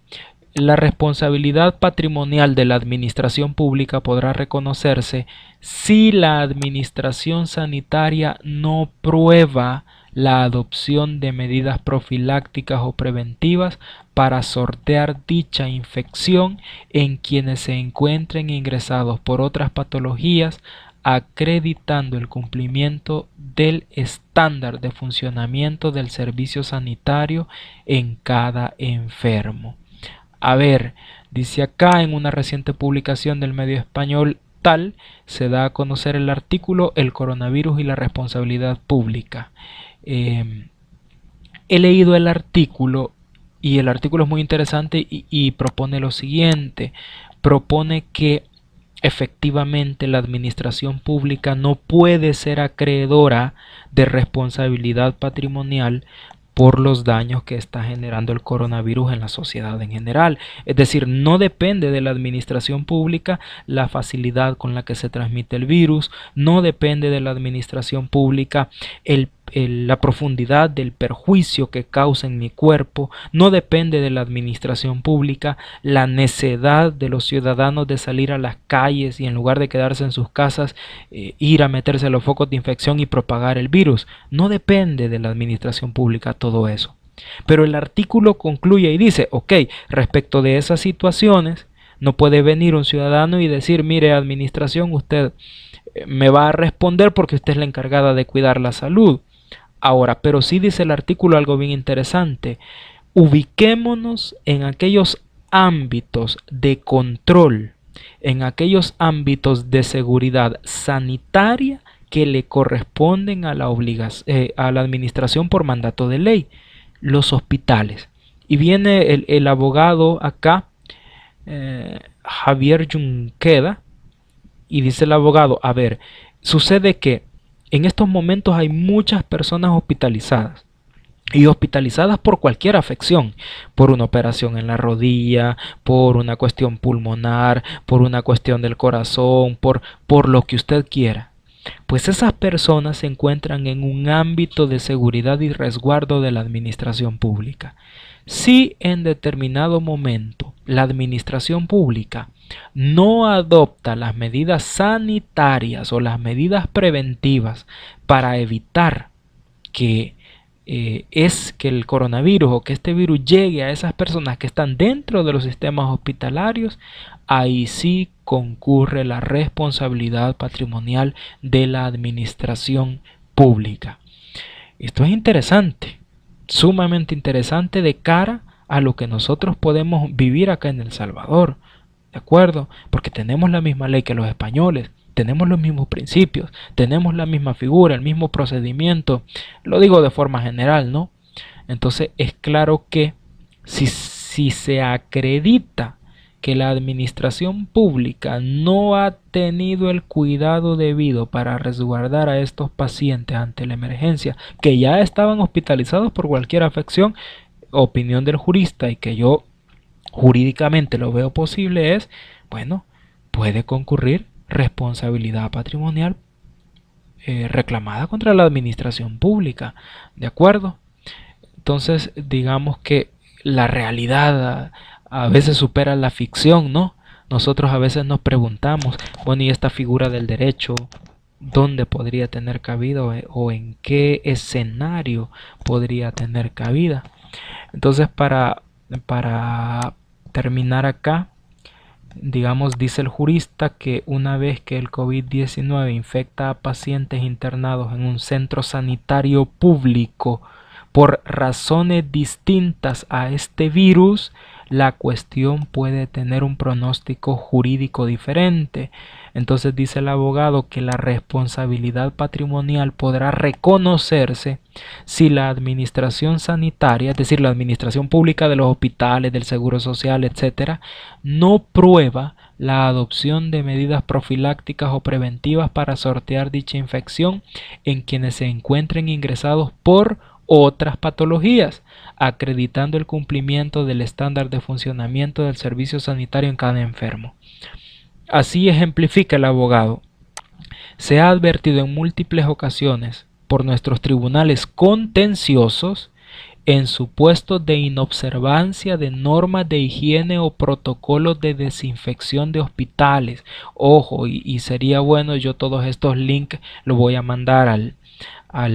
la responsabilidad patrimonial de la administración pública podrá reconocerse si la administración sanitaria no prueba la adopción de medidas profilácticas o preventivas para sortear dicha infección en quienes se encuentren ingresados por otras patologías, acreditando el cumplimiento del estándar de funcionamiento del servicio sanitario en cada enfermo. A ver, dice acá, en una reciente publicación del medio español Tal, se da a conocer el artículo El coronavirus y la responsabilidad pública. He leído el artículo y el artículo es muy interesante y propone lo siguiente: propone que efectivamente la administración pública no puede ser acreedora de responsabilidad patrimonial por los daños que está generando el coronavirus en la sociedad en general. Es decir, no depende de la administración pública la facilidad con la que se transmite el virus, no depende de la administración pública la profundidad del perjuicio que causa en mi cuerpo, no depende de la administración pública la necedad de los ciudadanos de salir a las calles y en lugar de quedarse en sus casas ir a meterse a los focos de infección y propagar el virus. No depende de la administración pública todo eso. Pero el artículo concluye y dice: ok, respecto de esas situaciones no puede venir un ciudadano y decir: mire, administración, usted me va a responder porque usted es la encargada de cuidar la salud. Ahora, pero sí dice el artículo algo bien interesante. Ubiquémonos en aquellos ámbitos de control, en aquellos ámbitos de seguridad sanitaria que le corresponden a a la administración por mandato de ley, los hospitales. Y viene el abogado acá, Javier Junqueda, y dice el abogado, a ver, sucede que en estos momentos hay muchas personas hospitalizadas y hospitalizadas por cualquier afección, por una operación en la rodilla, por una cuestión pulmonar, por una cuestión del corazón, por lo que usted quiera. Pues esas personas se encuentran en un ámbito de seguridad y resguardo de la administración pública. Si en determinado momento la administración pública no adopta las medidas sanitarias o las medidas preventivas para evitar que que el coronavirus o que este virus llegue a esas personas que están dentro de los sistemas hospitalarios, ahí sí concurre la responsabilidad patrimonial de la administración pública. Esto es interesante, sumamente interesante de cara a lo que nosotros podemos vivir acá en El Salvador, ¿de acuerdo? Porque tenemos la misma ley que los españoles, tenemos los mismos principios, tenemos la misma figura, el mismo procedimiento, lo digo de forma general, ¿no? Entonces es claro que si se acredita que la administración pública no ha tenido el cuidado debido para resguardar a estos pacientes ante la emergencia, que ya estaban hospitalizados por cualquier afección, opinión del jurista y que yo jurídicamente lo veo posible es, bueno, puede concurrir responsabilidad patrimonial reclamada contra la administración pública, ¿de acuerdo? Entonces, digamos que la realidad a veces supera la ficción, ¿no? Nosotros a veces nos preguntamos, bueno, ¿y esta figura del derecho dónde podría tener cabida o en qué escenario podría tener cabida? Entonces, para terminar acá, digamos, dice el jurista que una vez que el COVID-19 infecta a pacientes internados en un centro sanitario público por razones distintas a este virus, la cuestión puede tener un pronóstico jurídico diferente. Entonces dice el abogado que la responsabilidad patrimonial podrá reconocerse si la administración sanitaria, es decir, la administración pública de los hospitales, del seguro social, etcétera, no prueba la adopción de medidas profilácticas o preventivas para sortear dicha infección en quienes se encuentren ingresados por otras patologías, acreditando el cumplimiento del estándar de funcionamiento del servicio sanitario en cada enfermo. Así ejemplifica el abogado. Se ha advertido en múltiples ocasiones por nuestros tribunales contenciosos en supuestos de inobservancia de normas de higiene o protocolos de desinfección de hospitales. Ojo, y sería bueno, yo todos estos links los voy a mandar a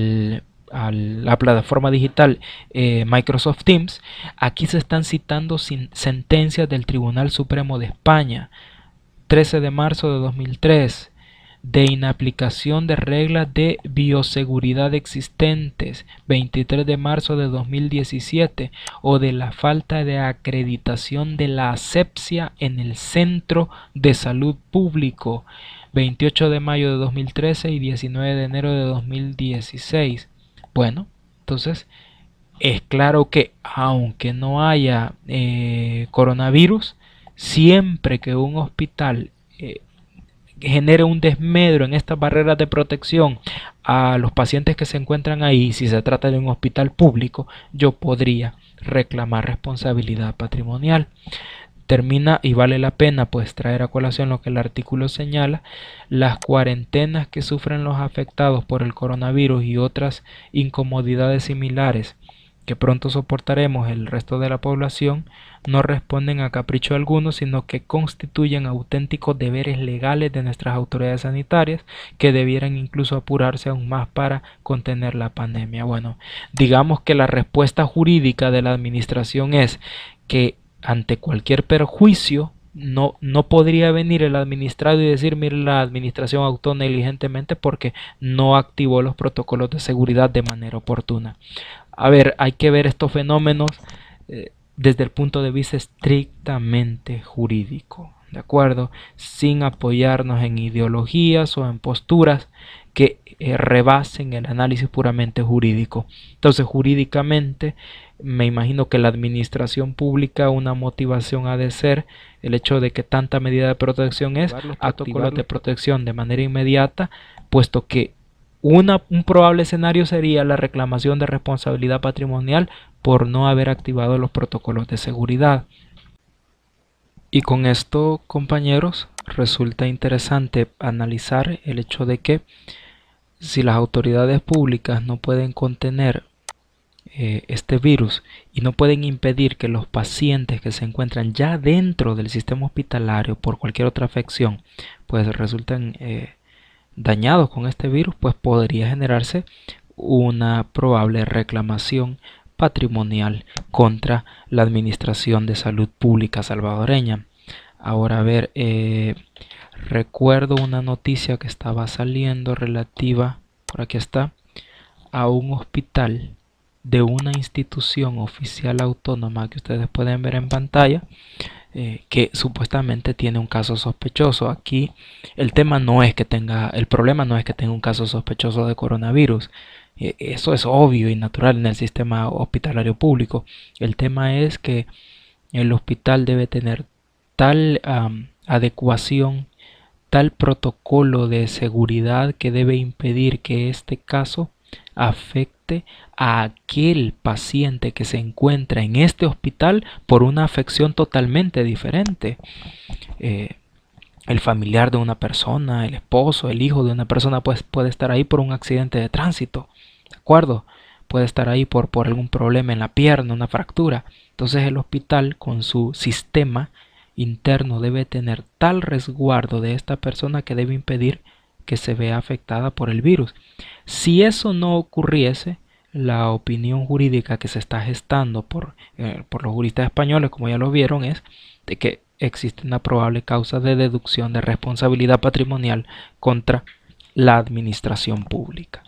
la plataforma digital Microsoft Teams. Aquí se están citando sentencias del Tribunal Supremo de España, 13 de marzo de 2003, de inaplicación de reglas de bioseguridad existentes, 23 de marzo de 2017, o de la falta de acreditación de la asepsia en el Centro de Salud Público, 28 de mayo de 2013 y 19 de enero de 2016. Bueno, entonces es claro que aunque no haya coronavirus, siempre que un hospital genere un desmedro en estas barreras de protección a los pacientes que se encuentran ahí, si se trata de un hospital público, yo podría reclamar responsabilidad patrimonial. Termina y vale la pena pues traer a colación lo que el artículo señala: las cuarentenas que sufren los afectados por el coronavirus y otras incomodidades similares que pronto soportaremos el resto de la población no responden a capricho alguno, sino que constituyen auténticos deberes legales de nuestras autoridades sanitarias, que debieran incluso apurarse aún más para contener la pandemia. Bueno, digamos que la respuesta jurídica de la administración es que ante cualquier perjuicio no podría venir el administrado y decir, mire, la administración actuó negligentemente porque no activó los protocolos de seguridad de manera oportuna. A ver, hay que ver estos fenómenos desde el punto de vista estrictamente jurídico, ¿de acuerdo? Sin apoyarnos en ideologías o en posturas que rebasen el análisis puramente jurídico. Entonces, jurídicamente, me imagino que la administración pública, una motivación ha de ser el hecho de que tanta medida de protección es activar de protección de manera inmediata, puesto que un probable escenario sería la reclamación de responsabilidad patrimonial por no haber activado los protocolos de seguridad. Y con esto, compañeros, resulta interesante analizar el hecho de que si las autoridades públicas no pueden contener este virus y no pueden impedir que los pacientes que se encuentran ya dentro del sistema hospitalario por cualquier otra afección pues resulten dañados con este virus, pues podría generarse una probable reclamación patrimonial contra la Administración de Salud Pública salvadoreña. Ahora, a ver, recuerdo una noticia que estaba saliendo relativa, por aquí está, a un hospital de una institución oficial autónoma que ustedes pueden ver en pantalla, que supuestamente tiene un caso sospechoso. Aquí el problema no es que tenga un caso sospechoso de coronavirus. Eso es obvio y natural en el sistema hospitalario público. El tema es que el hospital debe tener tal adecuación, tal protocolo de seguridad que debe impedir que este caso afecte a aquel paciente que se encuentra en este hospital por una afección totalmente diferente. El familiar de una persona, el esposo, el hijo de una persona pues, puede estar ahí por un accidente de tránsito, ¿de acuerdo? Puede estar ahí por algún problema en la pierna, una fractura. Entonces el hospital con su sistema interno debe tener tal resguardo de esta persona que debe impedir que se vea afectada por el virus. Si eso no ocurriese, la opinión jurídica que se está gestando por los juristas españoles, como ya lo vieron, es de que existe una probable causa de deducción de responsabilidad patrimonial contra la administración pública.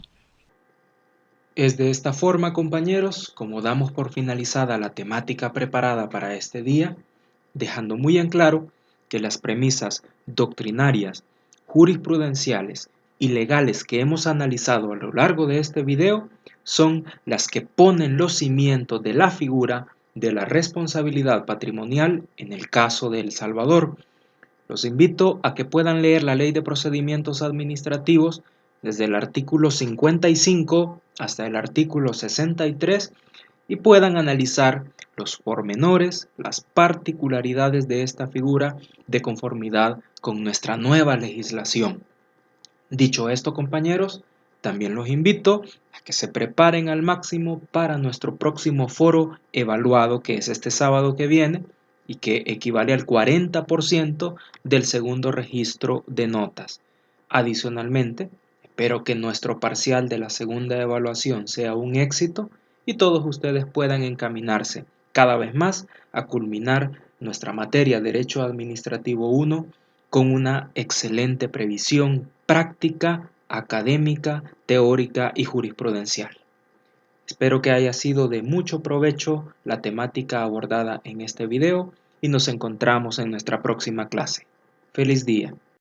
Es de esta forma, compañeros, como damos por finalizada la temática preparada para este día, dejando muy en claro que las premisas doctrinarias, jurisprudenciales y legales que hemos analizado a lo largo de este video son las que ponen los cimientos de la figura de la responsabilidad patrimonial en el caso de El Salvador. Los invito a que puedan leer la Ley de Procedimientos Administrativos desde el artículo 55 hasta el artículo 63 y puedan analizar los pormenores, las particularidades de esta figura de conformidad con nuestra nueva legislación. Dicho esto, compañeros, también los invito a que se preparen al máximo para nuestro próximo foro evaluado, que es este sábado que viene y que equivale al 40% del segundo registro de notas. Adicionalmente, espero que nuestro parcial de la segunda evaluación sea un éxito y todos ustedes puedan encaminarse cada vez más a culminar nuestra materia Derecho Administrativo 1 con una excelente previsión práctica, académica, teórica y jurisprudencial. Espero que haya sido de mucho provecho la temática abordada en este video y nos encontramos en nuestra próxima clase. ¡Feliz día!